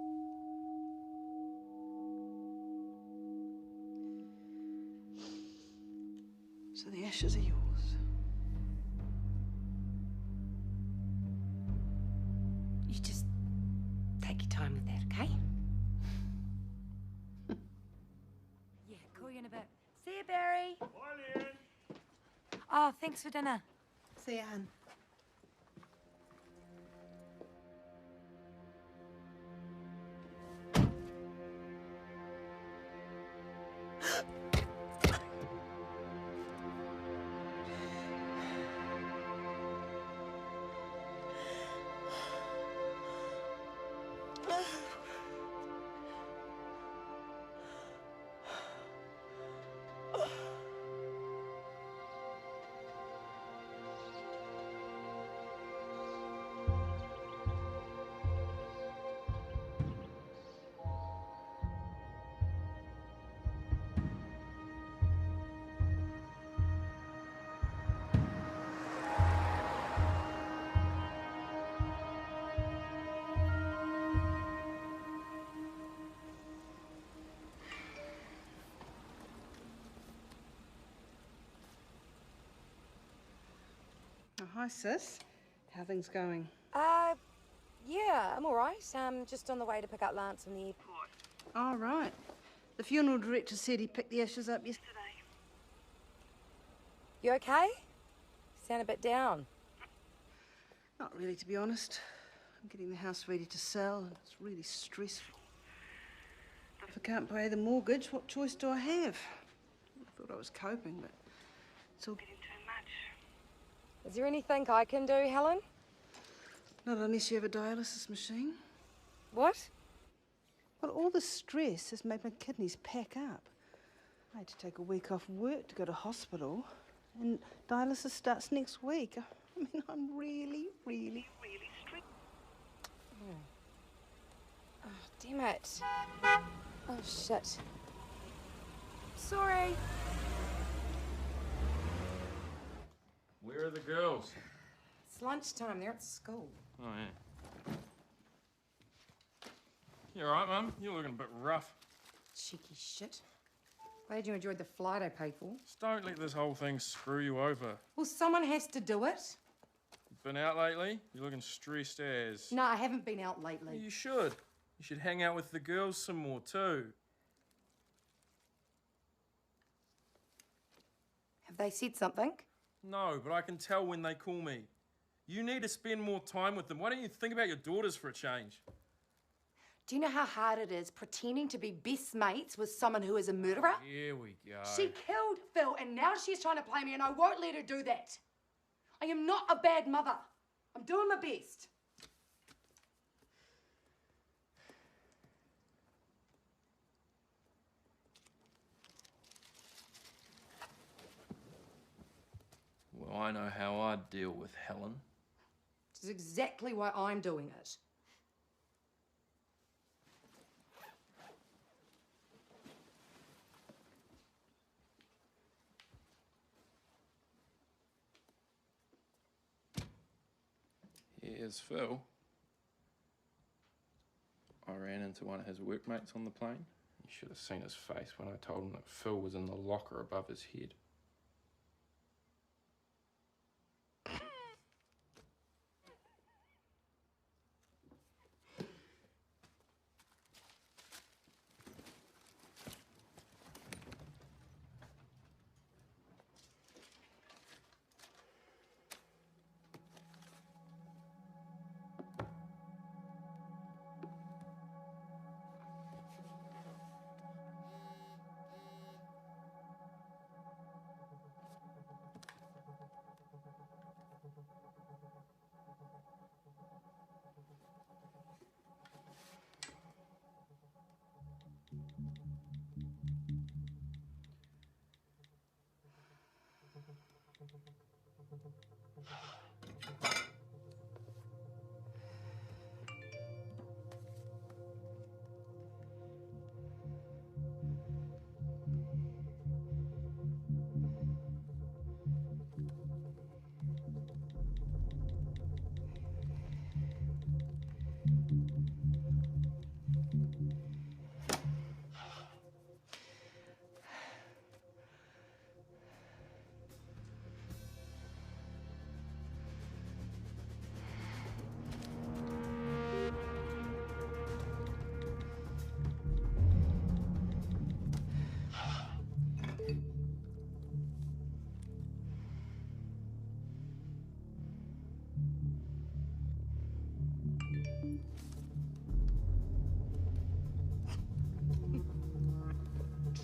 Speaker 12: So the ashes are yours.
Speaker 5: You just take your time with that, okay? Yeah, call you in a bit. See you, Barry.
Speaker 17: Bye, Leanne.
Speaker 5: Oh, thanks for dinner.
Speaker 12: See ya, hun. hi, sis. How things going?
Speaker 5: Yeah, I'm all right. Just on the way to pick up Lance from the airport.
Speaker 12: All right. The funeral director said he picked the ashes up yesterday.
Speaker 5: You okay? You sound a bit down.
Speaker 12: Not really, to be honest. I'm getting the house ready to sell, and it's really stressful. If I can't pay the mortgage, what choice do I have? I thought I was coping, but it's all getting too much.
Speaker 5: Is there anything I can do, Helen?
Speaker 12: Not unless you have a dialysis machine.
Speaker 5: What?
Speaker 12: Well, all the stress has made my kidneys pack up. I had to take a week off work to go to hospital, and dialysis starts next week. I mean, I'm really stressed.
Speaker 5: Oh, damn it. Oh, shit. Sorry.
Speaker 9: Where are the girls?
Speaker 5: It's lunchtime. They're at school.
Speaker 9: Oh, yeah. You all right, Mum? You're looking a bit rough.
Speaker 5: Cheeky shit. Glad you enjoyed the flight I paid for.
Speaker 9: Just don't let this whole thing screw you over.
Speaker 5: Well, someone has to do it.
Speaker 9: Been out lately? You're looking stressed as.
Speaker 5: No, I haven't been out lately.
Speaker 9: You should. You should hang out with the girls some more, too.
Speaker 5: Have they said something?
Speaker 9: No, but I can tell when they call me. You need to spend more time with them. Why don't you think about your daughters for a change?
Speaker 5: Do you know how hard it is pretending to be best mates with someone who is a murderer?
Speaker 9: Here we go.
Speaker 5: She killed Phil, and now she's trying to play me, and I won't let her do that. I am not a bad mother. I'm doing my best.
Speaker 9: Well, I know how I'd deal with Helen.
Speaker 5: This is exactly why I'm doing it.
Speaker 9: Here's Phil. I ran into one of his workmates on the plane. You should have seen his face when I told him that Phil was in the locker above his head.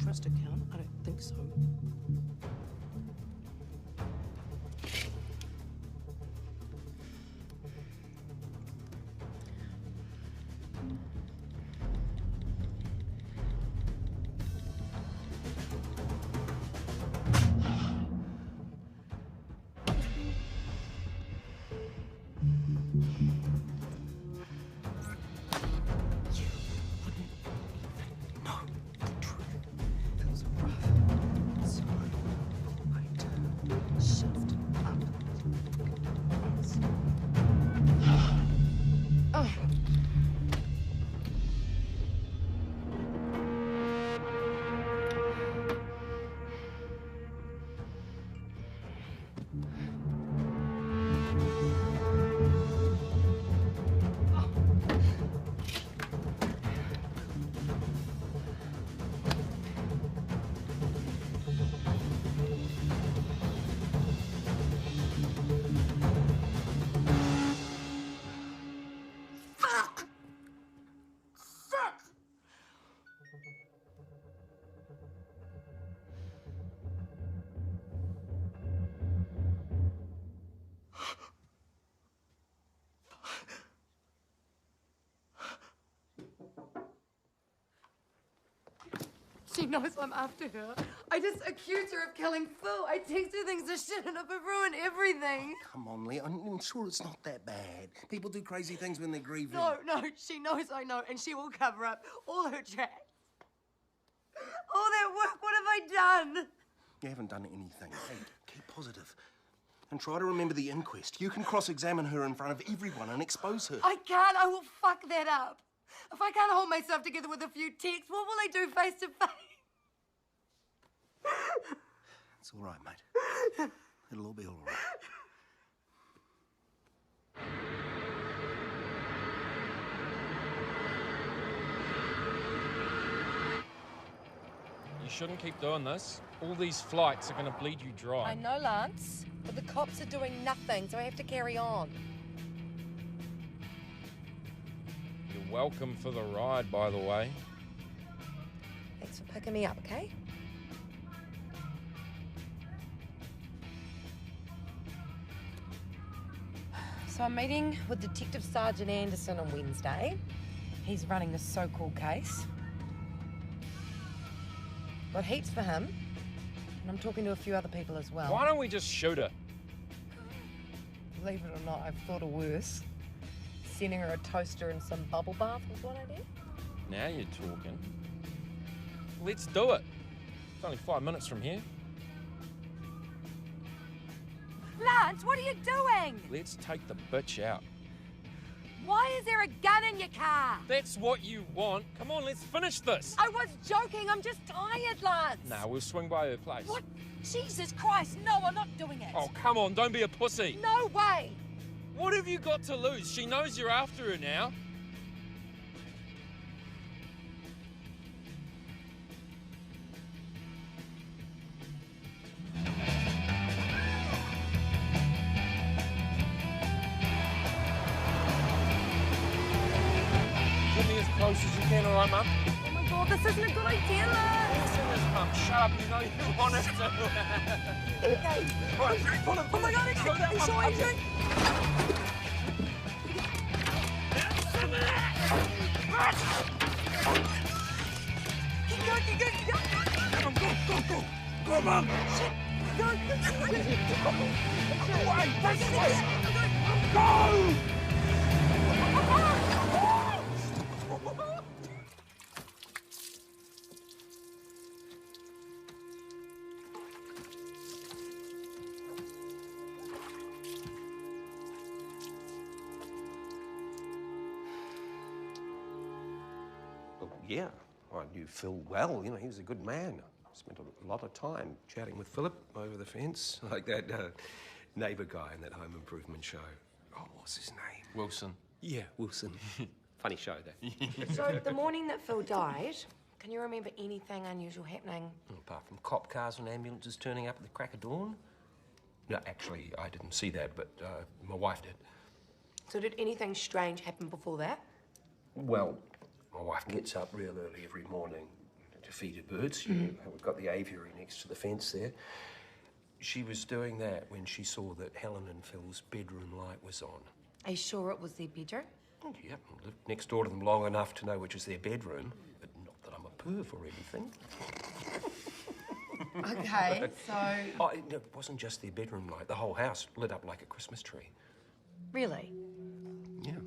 Speaker 14: Trust account? I don't think so.
Speaker 5: She knows I'm after her. I just accused her of killing Phil. I text her things that shouldn't have ruined everything.
Speaker 17: Come on, Leah. I'm sure it's not that bad. People do crazy things when they're grieving.
Speaker 5: No, she knows I know, and she will cover up all her tracks. All that work, what have I done?
Speaker 17: You haven't done anything. Hey, keep positive. And try to remember the inquest. You can cross-examine her in front of everyone and expose her.
Speaker 5: I can't. I will fuck that up. If I can't hold myself together with a few texts, what will I do face to face?
Speaker 17: It's all right, mate. It'll all be all right.
Speaker 9: You shouldn't keep doing this. All these flights are going to bleed you dry.
Speaker 5: I know, Lance, but the cops are doing nothing, so I have to carry on.
Speaker 9: You're welcome for the ride, by the way.
Speaker 5: Thanks for picking me up, okay? So I'm meeting with Detective Sergeant Anderson on Wednesday. He's running the so-called case. Got heaps for him. And I'm talking to a few other people as well.
Speaker 9: Why don't we just shoot her?
Speaker 5: Believe it or not, I've thought of worse. Sending her a toaster and some bubble bath was what I did.
Speaker 9: Now you're talking. Let's do it. It's only 5 minutes from here.
Speaker 5: Lance, what are you doing?
Speaker 9: Let's take the bitch out.
Speaker 5: Why is there a gun in your car?
Speaker 9: That's what you want. Come on, let's finish this.
Speaker 5: I was joking. I'm just tired, Lance.
Speaker 9: Nah, we'll swing by her place.
Speaker 5: What? Jesus Christ, no, I'm not doing it.
Speaker 9: Oh, come on, don't be a pussy.
Speaker 5: No way.
Speaker 9: What have you got to lose? She knows you're after her now. Close as you can, all right, Mum?
Speaker 5: Oh my God, this isn't a good idea, Lance.
Speaker 9: Mum, shut up, you know you want it to.
Speaker 5: Okay.
Speaker 9: All right, pull him.
Speaker 5: Oh my God, it's so easy. Keep going, keep going, keep going.
Speaker 9: Go. Go on, Mum.
Speaker 5: Shit. Go.
Speaker 9: This way. Go!
Speaker 18: Yeah, I knew Phil well. You know, he was a good man. Spent a lot of time chatting with Philip over the fence, like that neighbour guy in that home improvement show. Oh, what's his name?
Speaker 9: Wilson.
Speaker 18: Yeah, Wilson. Funny show, that.
Speaker 5: So, the morning that Phil died, can you remember anything unusual happening?
Speaker 18: Apart from cop cars and ambulances turning up at the crack of dawn? No, actually, I didn't see that, but my wife did.
Speaker 5: So, did anything strange happen before that?
Speaker 18: Well, my wife gets up real early every morning to feed her birds. You know, we've got the aviary next to the fence there. She was doing that when she saw that Helen and Phil's bedroom light was on.
Speaker 5: Are you sure it was their bedroom?
Speaker 18: Oh, yeah, I lived next door to them long enough to know which is their bedroom, but not that I'm a perv or anything.
Speaker 5: Okay, so...
Speaker 18: Oh, no, it wasn't just their bedroom light. The whole house lit up like a Christmas tree.
Speaker 5: Really?
Speaker 18: Yeah.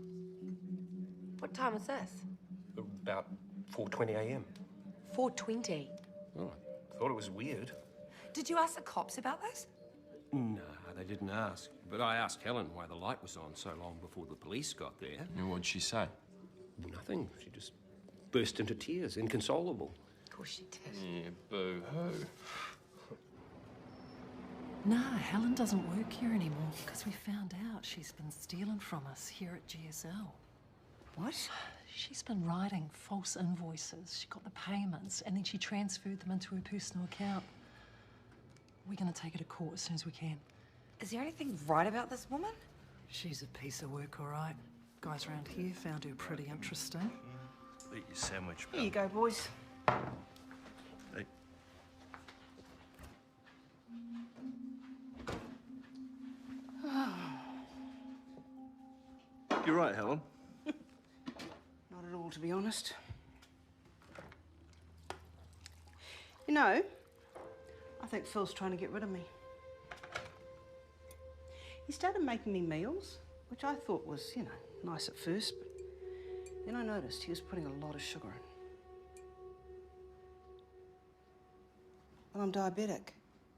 Speaker 5: What time was this?
Speaker 18: About 4:20 a.m.
Speaker 5: 4:20.
Speaker 18: Oh, I thought it was weird.
Speaker 5: Did you ask the cops about this?
Speaker 18: No, they didn't ask. But I asked Helen why the light was on so long before the police got there.
Speaker 9: And what'd she say?
Speaker 18: Nothing. She just burst into tears, inconsolable.
Speaker 5: Of course she did.
Speaker 9: Yeah, boo-hoo.
Speaker 19: Nah, Helen doesn't work here anymore because we found out she's been stealing from us here at GSL.
Speaker 5: What?
Speaker 19: She's been writing false invoices. She got the payments and then she transferred them into her personal account. We're going to take her to court as soon as we can.
Speaker 5: Is there anything right about this woman?
Speaker 19: She's a piece of work, all right. Guys around here found her pretty interesting.
Speaker 11: Eat your sandwich,
Speaker 12: Here you go, boys.
Speaker 11: Hey. You're right, Helen.
Speaker 12: Not at all, to be honest. You know, I think Phil's trying to get rid of me. He started making me meals, which I thought was, you know, nice at first, but then I noticed he was putting a lot of sugar in. Well, I'm diabetic.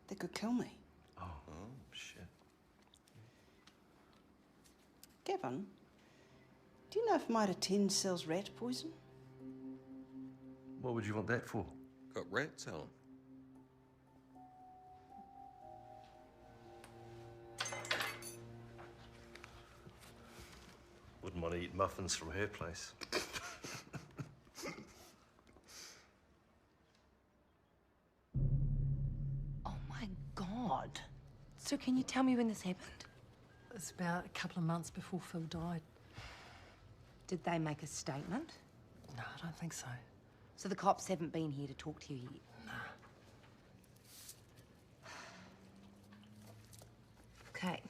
Speaker 12: That could kill me.
Speaker 17: Oh, shit.
Speaker 12: Gavin, do you know if Mitre 10 sells rat poison?
Speaker 17: What would you want that for?
Speaker 10: Got rats, Helen?
Speaker 17: Wouldn't want to eat muffins from her place.
Speaker 5: Oh my God. So can you tell me when this happened?
Speaker 19: It's about a couple of months before Phil died.
Speaker 5: Did they make a statement?
Speaker 19: No, I don't think so.
Speaker 5: So the cops haven't been here to talk to you yet? Okay.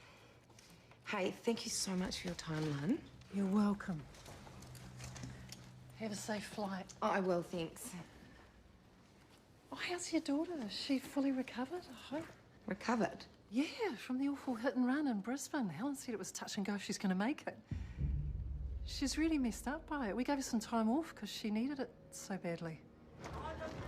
Speaker 5: Hey, thank you so much for your time, Lynn.
Speaker 19: You're welcome. Have a safe flight.
Speaker 5: Oh, I will, thanks.
Speaker 19: Oh, how's your daughter? Is she fully recovered, I hope?
Speaker 5: Recovered?
Speaker 19: Yeah, from the awful hit and run in Brisbane. Helen said it was touch and go if she's going to make it. She's really messed up by it. We gave her some time off because she needed it so badly.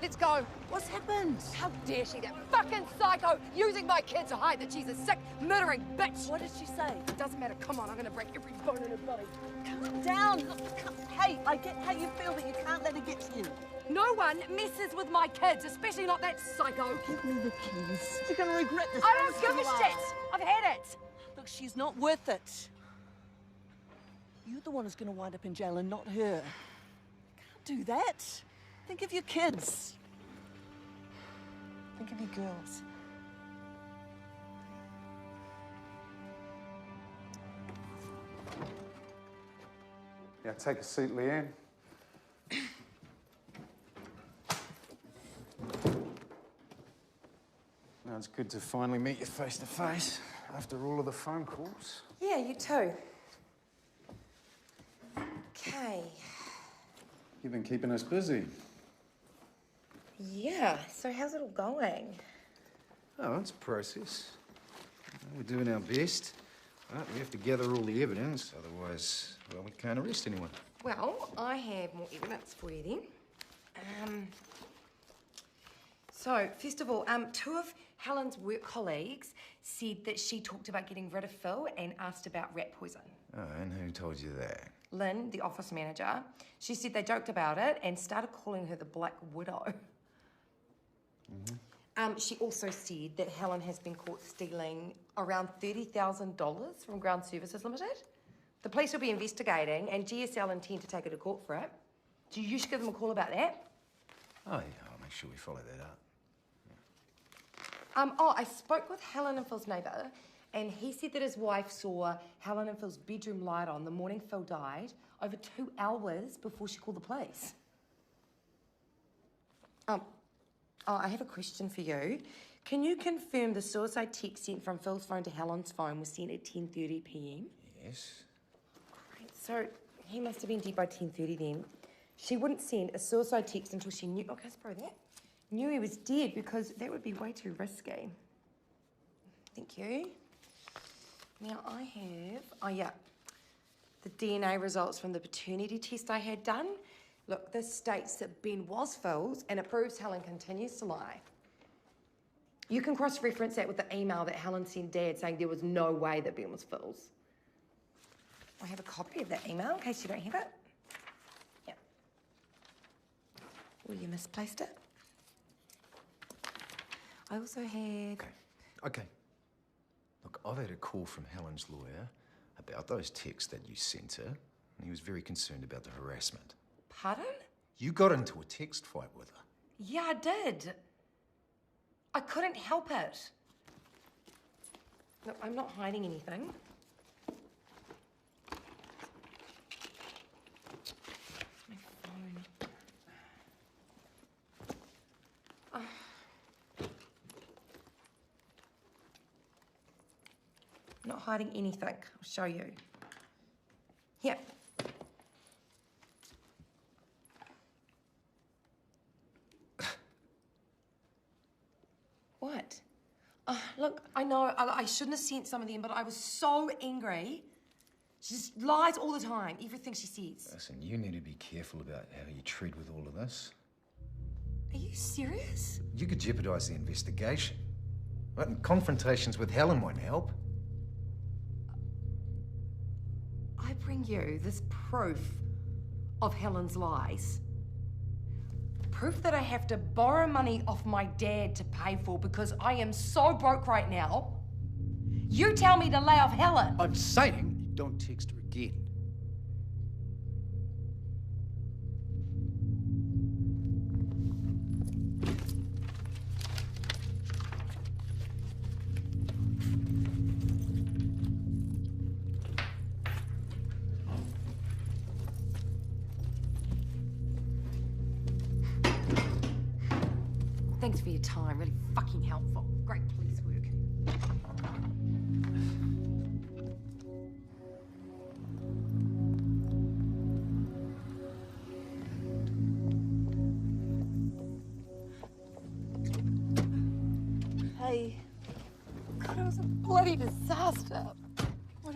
Speaker 20: Let's go. What's happened? How dare she, that fucking psycho, using my kid to hide that she's a sick, murdering bitch. What did she say? It doesn't matter. Come on, I'm gonna break every bone in her body.
Speaker 14: Calm down. Look, hey, I get how you feel, but you can't let her get to you.
Speaker 20: No one messes with my kids, especially not that psycho.
Speaker 14: Give me the keys. You're gonna regret this.
Speaker 20: I don't give a shit. I've had it.
Speaker 14: Look, she's not worth it. You're the one who's gonna wind up in jail and not her. You can't do that. Think of your kids. Think of your girls.
Speaker 21: Yeah, take a seat, Leanne. Now, it's good to finally meet you face to face after all of the phone calls.
Speaker 5: Yeah, you too. Okay.
Speaker 21: You've been keeping us busy.
Speaker 5: Yeah, so how's it all going?
Speaker 21: Oh, it's a process. We're doing our best. But we have to gather all the evidence, otherwise, well, we can't arrest anyone.
Speaker 5: Well, I have more evidence for you then. So, first of all, two of Helen's work colleagues said that she talked about getting rid of Phil and asked about rat poison.
Speaker 21: Oh, and who told you that?
Speaker 5: Lynn, the office manager, she said they joked about it and started calling her the Black Widow. She also said that Helen has been caught stealing around $30,000 from Ground Services Limited. The police will be investigating and GSL intend to take her to court for it. So you should give them a call about that.
Speaker 21: Oh, yeah, I'll make sure we follow that up.
Speaker 5: I spoke with Helen and Phil's neighbour, and he said that his wife saw Helen and Phil's bedroom light on the morning Phil died, over 2 hours before she called the police. I have a question for you. Can you confirm the suicide text sent from Phil's phone to Helen's phone was sent at 10:30 p.m?
Speaker 21: Yes.
Speaker 5: Great. So he must have been dead by 10:30 then. She wouldn't send a suicide text until she knew. Okay, let's borrow that. Knew he was dead because that would be way too risky. Thank you. Now I have, the DNA results from the paternity test I had done. Look, this states that Ben was Phil's and it proves Helen continues to lie. You can cross-reference that with the email that Helen sent Dad saying there was no way that Ben was Phil's. I have a copy of that email in case you don't have it. Yeah. Well, you misplaced it. I also had...
Speaker 21: Okay. Look, I've had a call from Helen's lawyer about those texts that you sent her, and he was very concerned about the harassment.
Speaker 5: Pardon?
Speaker 21: You got into a text fight with her.
Speaker 5: Yeah, I did. I couldn't help it. Look, I'm not hiding anything. My phone. I'm not hiding anything. I'll show you. Here. What? Look, I know I shouldn't have sent some of them, but I was so angry. She just lies all the time, everything she says.
Speaker 21: Listen, you need to be careful about how you treat with all of this.
Speaker 5: Are you serious?
Speaker 21: You could jeopardise the investigation. Right? And confrontations with Helen won't help.
Speaker 5: I bring you this proof of Helen's lies. Proof that I have to borrow money off my dad to pay for because I am so broke right now. You tell me to lay off Helen.
Speaker 21: I'm saying you don't text her again.
Speaker 5: Thanks for your time, really fucking helpful. Great police work.
Speaker 14: Hey,
Speaker 5: God, it was a bloody disaster.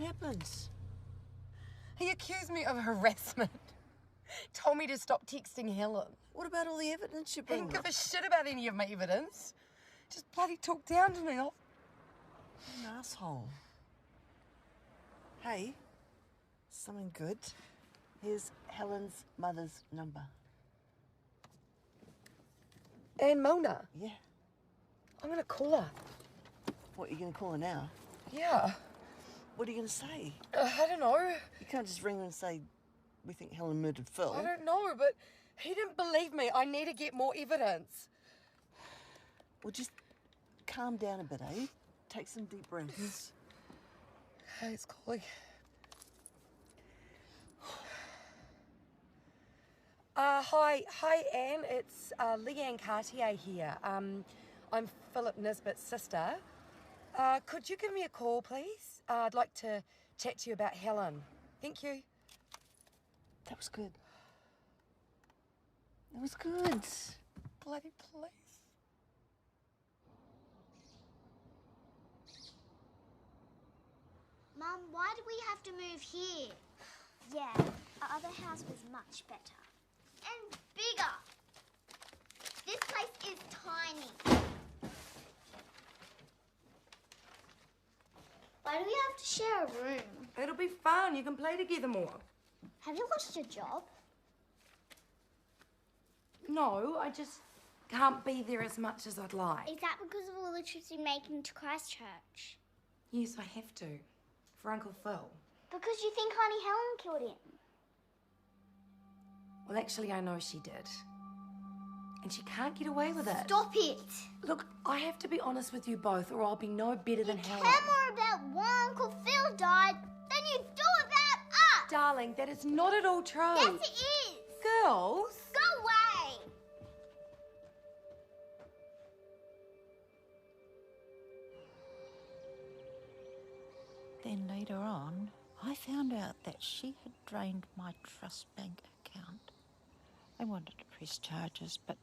Speaker 14: what happened?
Speaker 5: He accused me of harassment. Told me to stop texting Helen.
Speaker 14: What about all the evidence you
Speaker 5: He
Speaker 14: bring?
Speaker 5: didn't give a shit about any of my evidence. Just bloody talked down to me.
Speaker 14: An asshole. Hey, something good. Here's Helen's mother's number.
Speaker 5: And Mona.
Speaker 14: Yeah.
Speaker 5: I'm gonna call her.
Speaker 14: What, are you going to call her now?
Speaker 5: Yeah.
Speaker 14: What are you going to say?
Speaker 5: I don't know.
Speaker 14: You can't just ring her and say, we think Helen murdered Phil.
Speaker 5: I don't know, but he didn't believe me. I need to get more evidence.
Speaker 14: Well, just calm down a bit, eh? Take some deep breaths.
Speaker 5: Okay, it's calling. Hi, Anne. It's Leanne Cartier here. I'm Philip Nisbet's sister. Could you give me a call, please? I'd like to chat to you about Helen. Thank you.
Speaker 14: That was good. That was good.
Speaker 5: Bloody police.
Speaker 6: Mum, why did we have to move here? Yeah, our other house was much better. And bigger. This place is tiny. Why do we have to share a room?
Speaker 5: It'll be fun. You can play together more.
Speaker 6: Have you lost your job?
Speaker 5: No, I just can't be there as much as I'd like.
Speaker 6: Is that because of all the trips you're making to Christchurch?
Speaker 5: Yes, I have to. For Uncle Phil.
Speaker 6: Because you think Auntie Helen killed him?
Speaker 5: Well, actually, I know she did. And she can't get away with it.
Speaker 6: Stop it!
Speaker 5: Look, I have to be honest with you both, or I'll be no better than Helen.
Speaker 6: You care more about why Uncle Phil died than you do about us!
Speaker 5: Darling, that is not at all true.
Speaker 6: Yes, it is!
Speaker 5: Girls!
Speaker 6: Go away!
Speaker 3: Then later on, I found out that she had drained my trust bank account. They wanted to press charges, but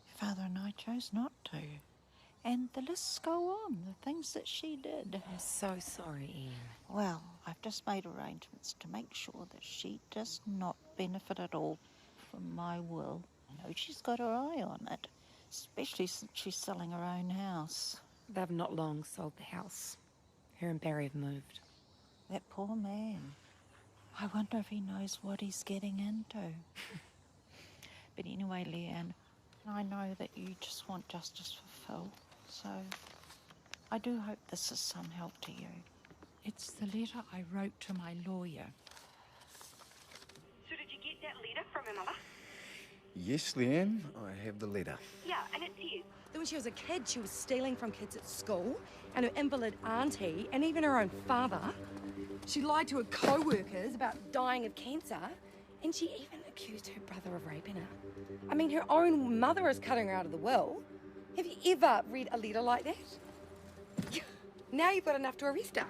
Speaker 3: Father and I chose not to. And the lists go on, the things that she did.
Speaker 5: I'm so sorry, Ian.
Speaker 3: Well, I've just made arrangements to make sure that she does not benefit at all from my will. I know she's got her eye on it, especially since she's selling her own house.
Speaker 5: They've not long sold the house. Her and Barry have moved.
Speaker 3: That poor man. I wonder if he knows what he's getting into. But anyway, Leanne, I know that you just want justice for Phil, so I do hope this is some help to you.
Speaker 22: It's the letter I wrote to my lawyer.
Speaker 4: So did you get that letter from her mother?
Speaker 21: Yes, Leanne, I have the letter.
Speaker 4: Yeah, and it says...
Speaker 5: When she was a kid, she was stealing from kids at school, and her invalid auntie, and even her own father. She lied to her co-workers about dying of cancer, and she even accused her brother of raping her. I mean, her own mother is cutting her out of the will. Have you ever read a letter like that? Now you've got enough to arrest her.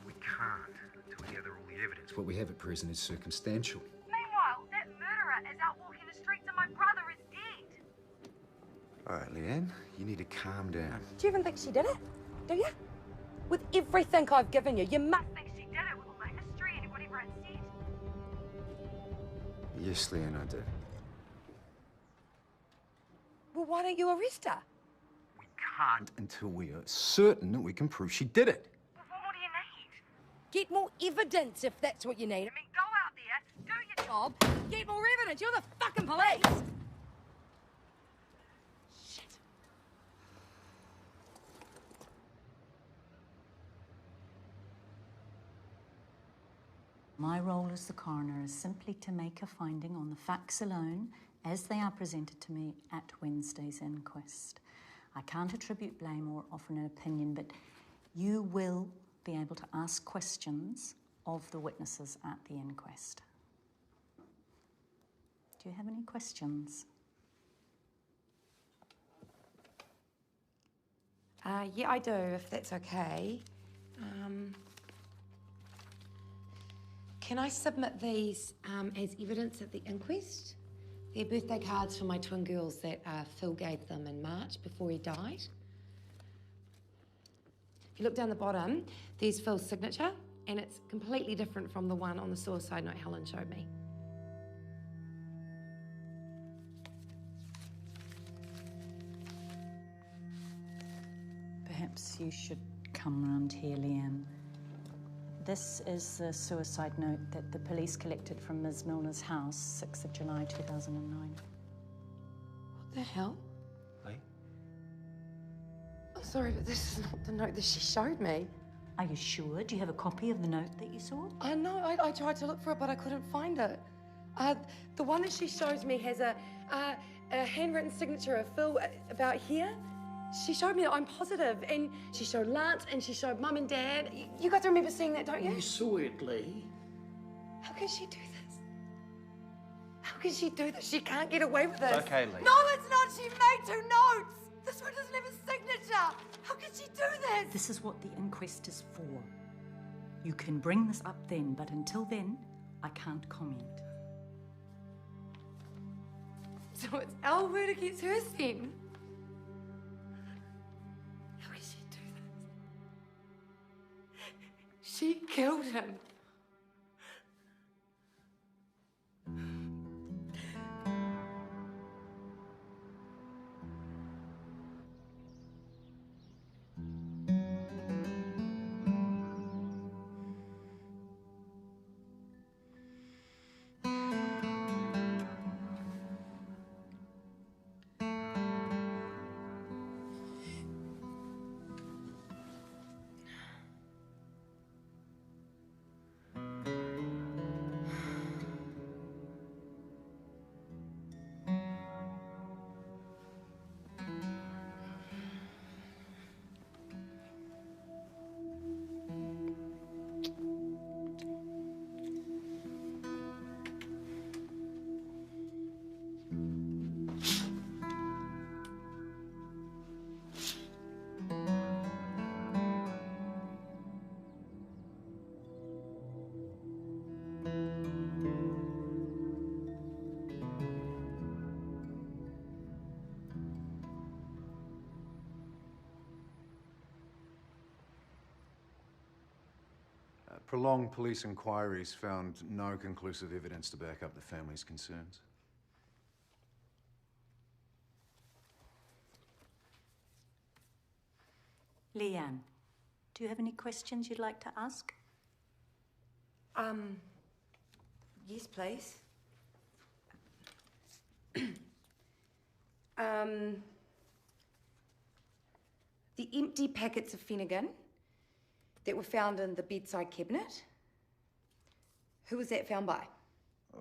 Speaker 21: We can't until we gather all the evidence. What we have at present is circumstantial.
Speaker 4: Meanwhile, that murderer is out walking the streets and my brother is dead.
Speaker 21: All right, Leanne, you need to calm down.
Speaker 20: Do you even think she did it? Do you? With everything I've given you, you must think she did it with all my history and whatever I said.
Speaker 21: Yes, Leanne, I do.
Speaker 20: Well, why don't you arrest her?
Speaker 21: Can't until we are certain that we can prove she did it.
Speaker 20: Well, what do you need? Get more evidence if that's what you need. I mean, go out there, do your job, get more evidence. You're the fucking police.
Speaker 7: My role as the coroner is simply to make a finding on the facts alone as they are presented to me at Wednesday's inquest. I can't attribute blame or offer an opinion, but you will be able to ask questions of the witnesses at the inquest. Do you have any questions?
Speaker 5: Yeah, I do, if that's okay. Can I submit these as evidence at the inquest? They're birthday cards for my twin girls that Phil gave them in March before he died. If you look down the bottom, there's Phil's signature, and it's completely different from the one on the suicide note Helen showed me.
Speaker 7: Perhaps you should come round here, Leanne. This is the suicide note that the police collected from Ms. Milner's house, 6th of July 2009.
Speaker 5: What the hell?
Speaker 21: Hey?
Speaker 5: I'm sorry, but this is not the note that she showed me.
Speaker 7: Are you sure? Do you have a copy of the note that you saw?
Speaker 5: No, I tried to look for it, but I couldn't find it. The one that she shows me has a handwritten signature of Phil about here. She showed me that, I'm positive, and she showed Lance, and she showed Mum and Dad. You guys remember seeing that, don't you?
Speaker 8: We saw it, Lee.
Speaker 5: How can she do this? How can she do this? She can't get away with this.
Speaker 21: It's okay, Lee.
Speaker 20: No, it's not. She made 2 notes. This one doesn't have a signature. How can she do this?
Speaker 7: This is what the inquest is for. You can bring this up then, but until then, I can't comment.
Speaker 5: So it's our word against hers then. How can she do this? She killed him.
Speaker 21: Prolonged police inquiries found no conclusive evidence to back up the family's concerns.
Speaker 7: Leanne, do you have any questions you'd like to ask?
Speaker 5: Yes, please. The empty packets of Finnegan that were found in the bedside cabinet, who was that found by?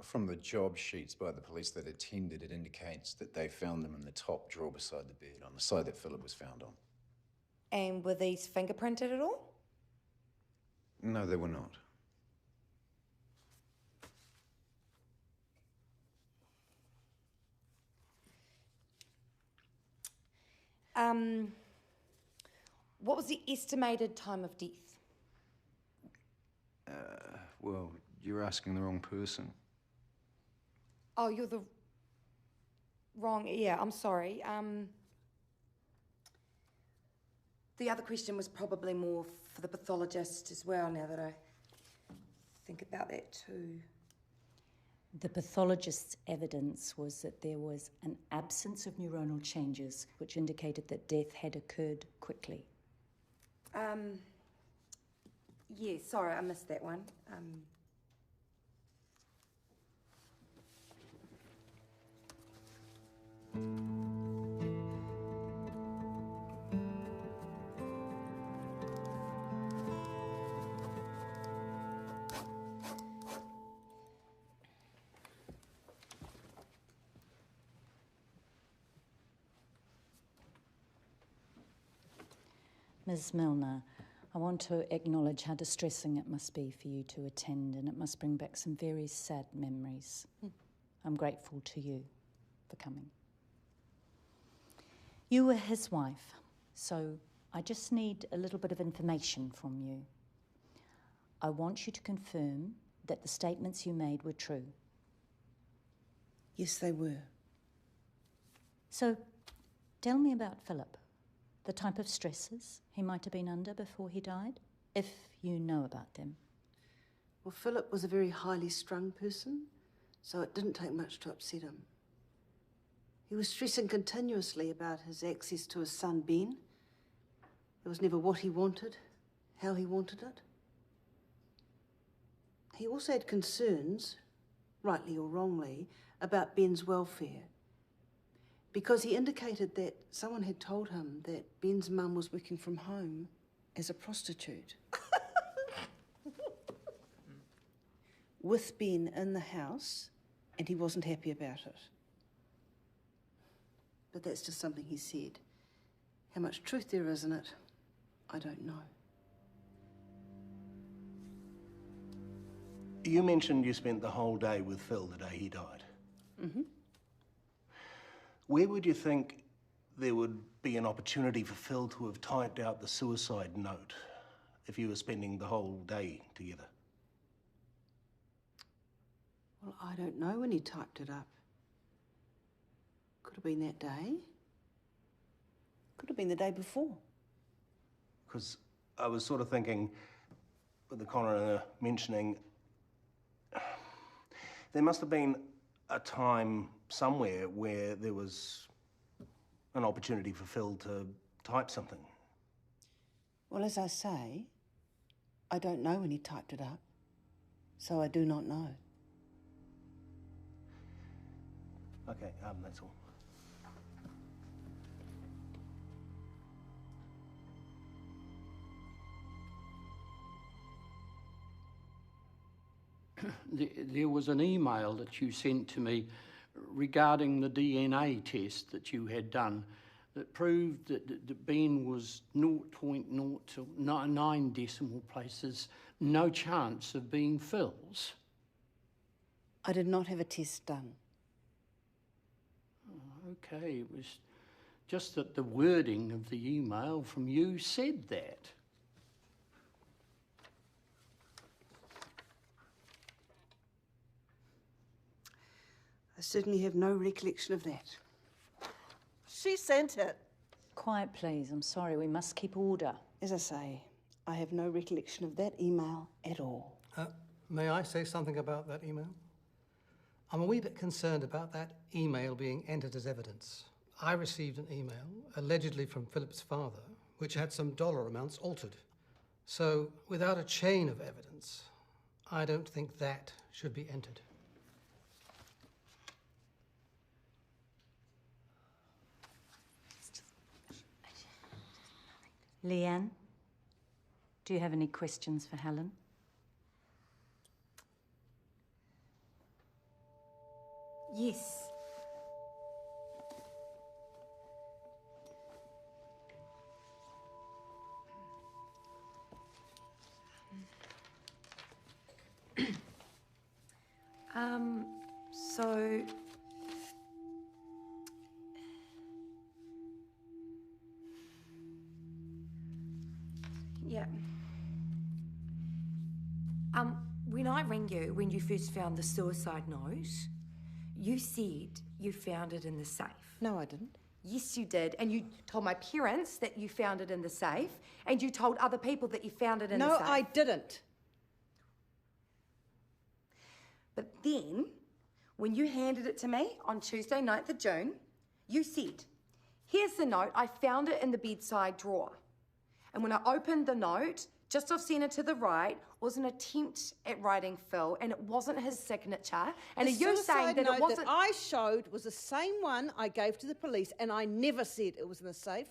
Speaker 21: From the job sheets by the police that attended, it indicates that they found them in the top drawer beside the bed, on the side that Philip was found on.
Speaker 5: And were these fingerprinted at all?
Speaker 21: No, they were not.
Speaker 5: What was the estimated time of death?
Speaker 21: Well, you're asking the wrong person.
Speaker 5: Oh, you're the wrong... Yeah, I'm sorry. The other question was probably more for the pathologist as well, now that I think about that too.
Speaker 7: The pathologist's evidence was that there was an absence of neuronal changes, which indicated that death had occurred quickly.
Speaker 5: Yeah, sorry, I missed that one.
Speaker 7: Ms. Milner, I want to acknowledge how distressing it must be for you to attend, and it must bring back some very sad memories. I'm grateful to you for coming. You were his wife, so I just need a little bit of information from you. I want you to confirm that the statements you made were true.
Speaker 12: Yes, they were.
Speaker 7: So, tell me about Philip. The type of stresses he might have been under before he died, if you know about them.
Speaker 14: Well, Philip was a very highly strung person, so it didn't take much to upset him. He was stressing continuously about his access to his son, Ben. It was never what he wanted, how he wanted it. He also had concerns, rightly or wrongly, about Ben's welfare, because he indicated that someone had told him that Ben's mum was working from home as a prostitute. With Ben in the house, and he wasn't happy about it. But that's just something he said. How much truth there is in it, I don't know.
Speaker 17: You mentioned you spent the whole day with Phil the day he died.
Speaker 14: Mm-hmm.
Speaker 17: Where would you think there would be an opportunity for Phil to have typed out the suicide note if you were spending the whole day together?
Speaker 14: Well, I don't know when he typed it up. Could have been that day. Could have been the day before.
Speaker 17: Because I was sort of thinking, with the coroner mentioning, there must have been a time somewhere where there was an opportunity for Phil to type something.
Speaker 14: Well, as I say, I don't know when he typed it up, so I do not know.
Speaker 17: Okay, that's all.
Speaker 8: There was an email that you sent to me regarding the DNA test that you had done that proved that Ben was 0.009 decimal places, no chance of being Phil's.
Speaker 14: I did not have a test done.
Speaker 8: Okay, it was just that the wording of the email from you said that.
Speaker 14: I certainly have no recollection of that.
Speaker 12: She sent it.
Speaker 7: Quiet, please. I'm sorry, we must keep order.
Speaker 14: As I say, I have no recollection of that email at all.
Speaker 2: May I say something about that email? I'm a wee bit concerned about that email being entered as evidence. I received an email, allegedly from Philip's father, which had some dollar amounts altered. So, without a chain of evidence, I don't think that should be entered.
Speaker 7: Leanne, do you have any questions for Helen?
Speaker 5: Yes. So... Yeah. When I rang you, when you first found the suicide note, you said you found it in the safe.
Speaker 14: No, I didn't.
Speaker 20: Yes, you did. And you told my parents that you found it in the safe, and you told other people that you found it in the safe.
Speaker 14: No, I didn't.
Speaker 20: But then, when you handed it to me on Tuesday, 9th of June, you said, here's the note, I found it in the bedside drawer. And when I opened the note, just off centre to the right was an attempt at writing Phil, and it wasn't his signature. And
Speaker 14: The
Speaker 20: are you saying
Speaker 14: suicide
Speaker 20: that
Speaker 14: note
Speaker 20: it wasn't...
Speaker 14: that I showed was the same one I gave to the police, and I never said it was in the safe.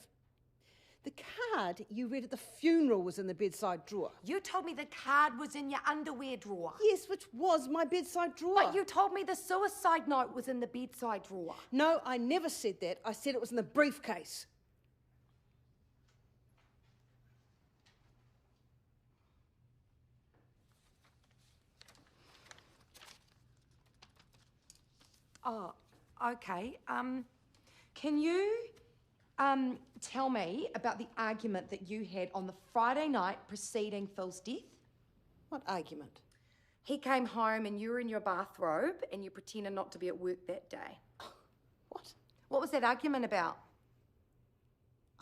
Speaker 14: The card you read at the funeral was in the bedside drawer.
Speaker 20: You told me the card was in your underwear drawer.
Speaker 14: Yes, which was my bedside drawer.
Speaker 20: But you told me the suicide note was in the bedside drawer.
Speaker 14: No, I never said that. I said it was in the briefcase.
Speaker 20: Oh, okay. Can you tell me about the argument that you had on the Friday night preceding Phil's death?
Speaker 14: What argument?
Speaker 20: He came home and you were in your bathrobe and you pretended not to be at work that day.
Speaker 14: What?
Speaker 20: What was that argument about?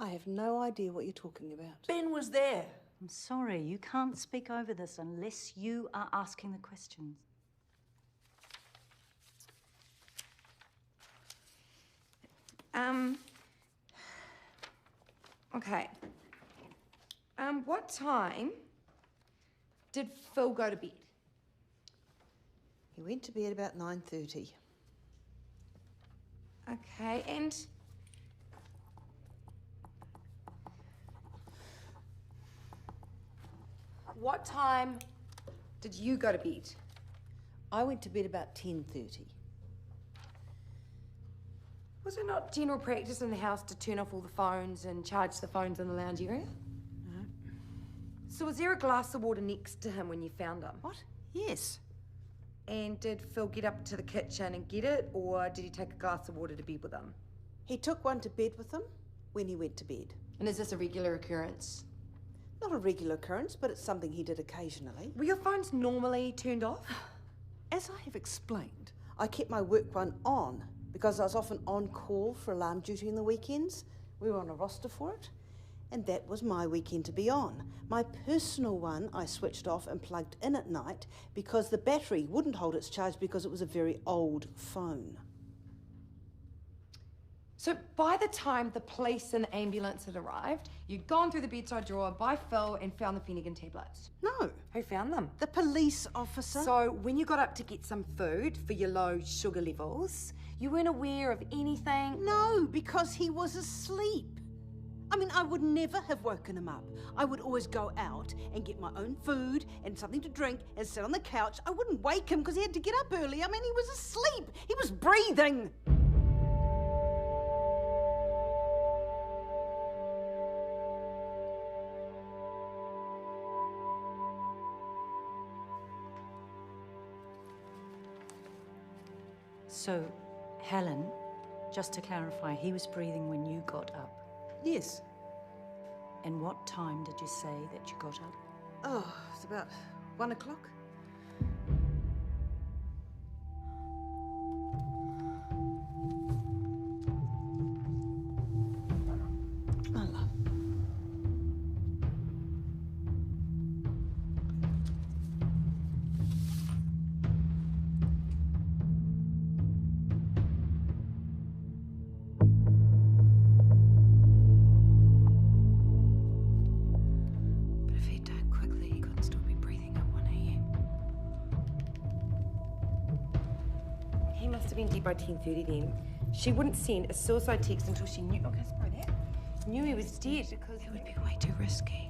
Speaker 14: I have no idea what you're talking about.
Speaker 7: Ben was there. I'm sorry, you can't speak over this unless you are asking the questions.
Speaker 20: Okay. What time did Phil go to bed?
Speaker 14: He went to bed about 9:30.
Speaker 20: Okay, and what time did you go to bed?
Speaker 14: I went to bed about 10:30.
Speaker 20: Was it not general practice in the house to turn off all the phones and charge the phones in the lounge area?
Speaker 14: No.
Speaker 20: So was there a glass of water next to him when you found him?
Speaker 14: What? Yes.
Speaker 20: And did Phil get up to the kitchen and get it, or did he take a glass of water to bed with him?
Speaker 14: He took one to bed with him when he went to bed.
Speaker 20: And is this a regular occurrence?
Speaker 14: Not a regular occurrence, but it's something he did occasionally.
Speaker 20: Were your phones normally turned off?
Speaker 14: As I have explained, I kept my work one on because I was often on call for alarm duty on the weekends. We were on a roster for it, and that was my weekend to be on. My personal one I switched off and plugged in at night because the battery wouldn't hold its charge because it was a very old phone.
Speaker 20: So by the time the police and the ambulance had arrived, you'd gone through the bedside drawer by Phil and found the Finnegan tablets?
Speaker 14: No.
Speaker 20: Who found them?
Speaker 14: The police officer.
Speaker 20: So when you got up to get some food for your low sugar levels, you weren't aware of anything?
Speaker 14: No, because he was asleep. I mean, I would never have woken him up. I would always go out and get my own food and something to drink and sit on the couch. I wouldn't wake him because he had to get up early. I mean, he was asleep. He was breathing.
Speaker 7: So, Helen, just to clarify, he was breathing when you got up?
Speaker 14: Yes.
Speaker 7: And what time did you say that you got up?
Speaker 14: Oh, it's about 1 o'clock. My love.
Speaker 20: But if he died quickly, he couldn't still be breathing at 1 a.m. He must have been dead by 10:30 then. She wouldn't send a suicide text until she knew. Okay, sorry that. Knew he was dead because it would be way too risky.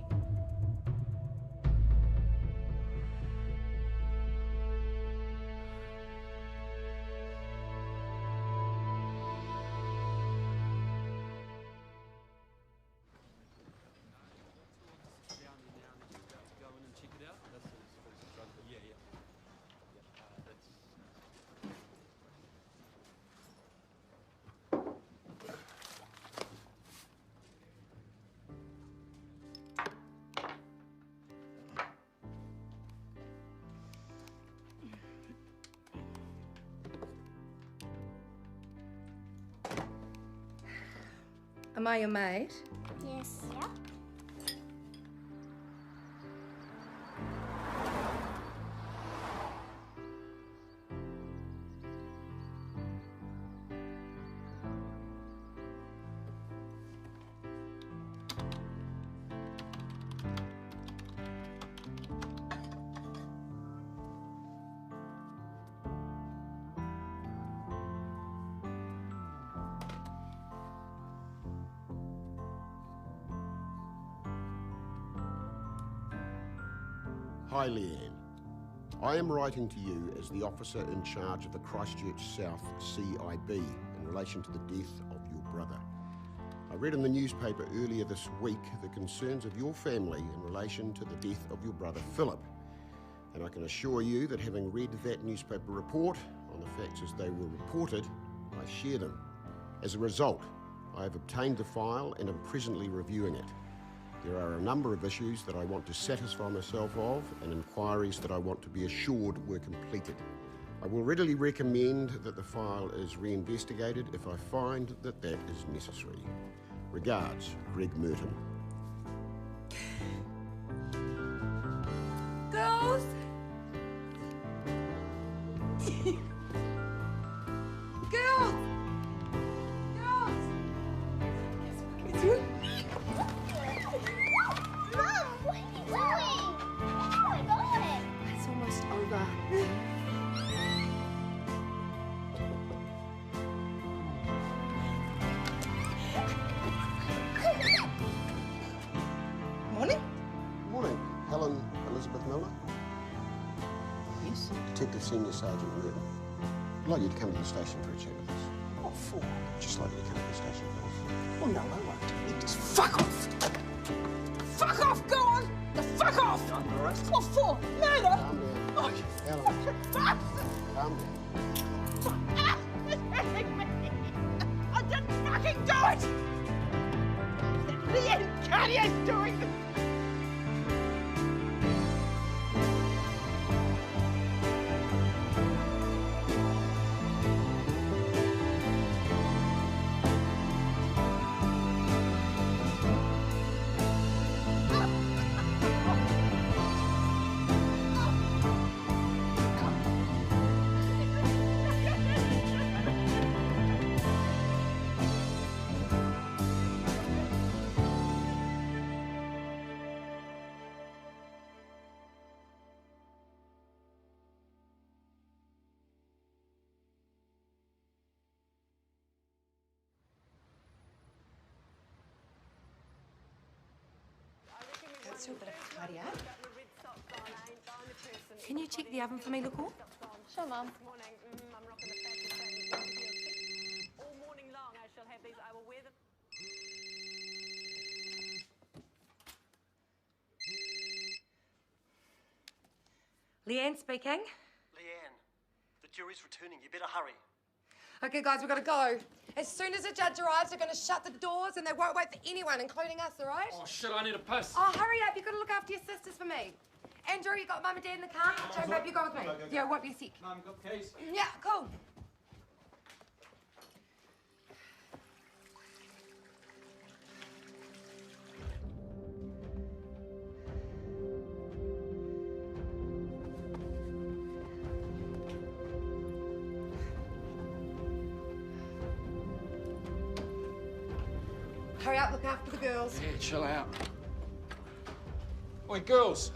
Speaker 20: Am I your maid?
Speaker 6: Yes. Yep.
Speaker 13: Hi, Leanne. I am writing to you as the officer in charge of the Christchurch South CIB in relation to the death of your brother. I read in the newspaper earlier this week the concerns of your family in relation to the death of your brother Philip. And I can assure you that having read that newspaper report on the facts as they were reported, I share them. As a result, I have obtained the file and am presently reviewing it. There are a number of issues that I want to satisfy myself of and inquiries that I want to be assured were completed. I will readily recommend that the file is reinvestigated if I find that that is necessary. Regards, Greg Merton.
Speaker 20: Girls! Girls! Girls!
Speaker 6: Mum, what are you doing? Oh my God!
Speaker 20: It's almost over.
Speaker 12: Morning.
Speaker 13: Morning. Helen Elizabeth Miller?
Speaker 12: Yes?
Speaker 13: Detective Senior Sergeant Merton. I'd like you to come to the station for a chat with us.
Speaker 12: What for?
Speaker 13: Just like you to come to the station, please.
Speaker 12: Oh, no, I won't. You just fuck off! Fuck off, go on! The fuck off!
Speaker 13: All right.
Speaker 12: What for? Murder?
Speaker 13: Calm down.
Speaker 12: Oh,
Speaker 13: Helen,
Speaker 12: fuck!
Speaker 13: calm down.
Speaker 12: I didn't fucking do it! Leanne Cartier's doing it!
Speaker 20: Let's do a bit of cardio. Can you check the oven for me, Luko?
Speaker 6: Sure, Mum.
Speaker 20: Leanne speaking.
Speaker 15: Leanne, the jury's returning. You better hurry.
Speaker 20: Okay, guys, we've got to go. As soon as the judge arrives, they're going to shut the doors and they won't wait for anyone, including us, all right?
Speaker 9: Oh, shit, I need a piss.
Speaker 20: Oh, hurry up. You've got to look after your sisters for me. Andrew, you got Mum and Dad in the car? Joe, babe, you go with me.
Speaker 9: Go.
Speaker 20: Yeah, it won't be a sec.
Speaker 9: Mum, got the keys?
Speaker 20: Yeah, cool. Hurry up, look after the girls.
Speaker 9: Yeah, chill out. Oi, girls.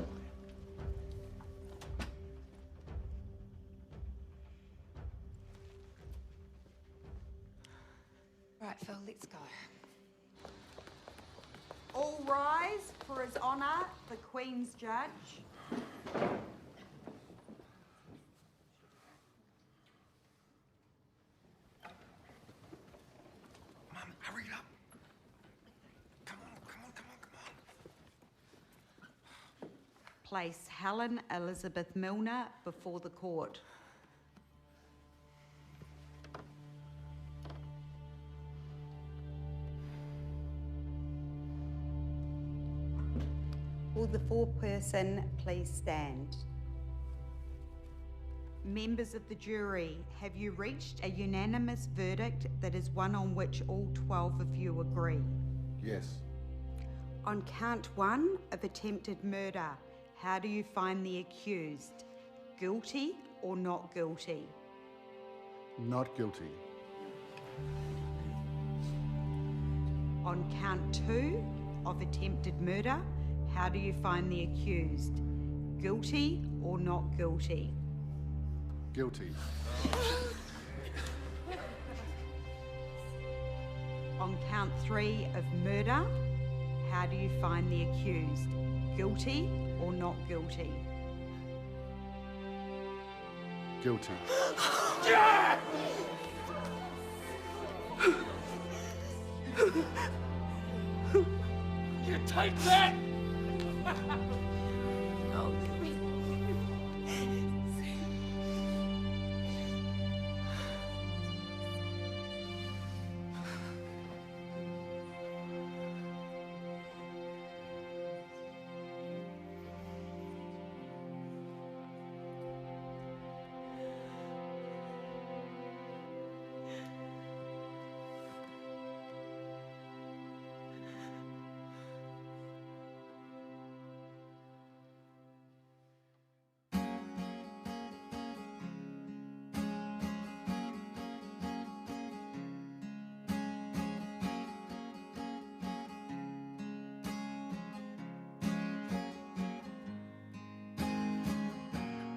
Speaker 20: Right, Phil, let's go.
Speaker 23: All rise for His Honour, the Queen's Judge.
Speaker 15: Mum, hurry up.
Speaker 23: Place Helen Elizabeth Milner before the court. Will the foreperson please stand? Members of the jury, have you reached a unanimous verdict that is one on which all 12 of you agree?
Speaker 1: Yes.
Speaker 23: On count 1 of attempted murder, how do you find the accused? Guilty or not guilty?
Speaker 1: Not guilty.
Speaker 23: On count 2 of attempted murder, how do you find the accused? Guilty or not guilty?
Speaker 1: Guilty.
Speaker 23: On count 3 of murder, how do you find the accused? Guilty or not guilty?
Speaker 1: Guilty.
Speaker 15: You take that!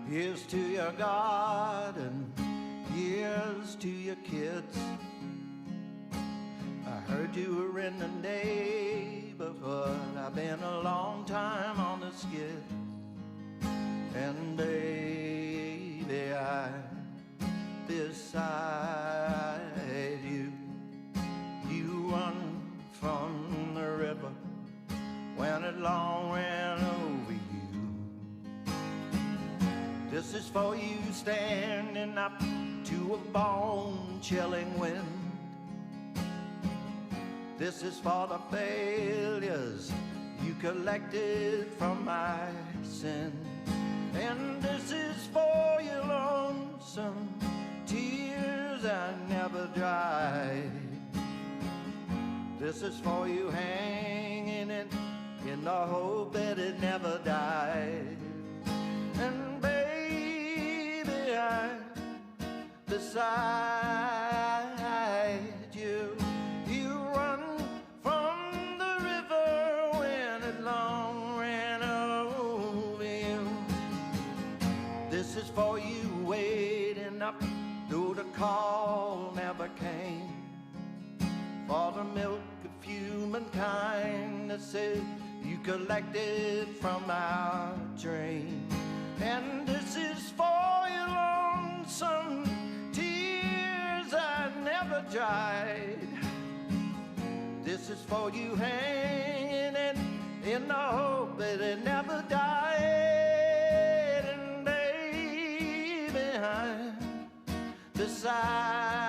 Speaker 16: Here's to your garden, here's to your kids. I heard you were in the neighborhood. I've been a long time on the skid. And baby, I'm beside you. You run from the river when it long ran over you. This is for you standing up to a bone-chilling wind. This is for the failures you collected from my sin. And this is for your lonesome tears I never dried. This is for you hanging in the hope that it never died. And baby, I'm beside you. You run from the river when it long ran over you. This is for you waiting up though the call never came. For the milk of humankind that said you collected from our drain. And this is for your lonesome tears I never dried. This is for you hanging in the hope that it never died. And baby, I'm beside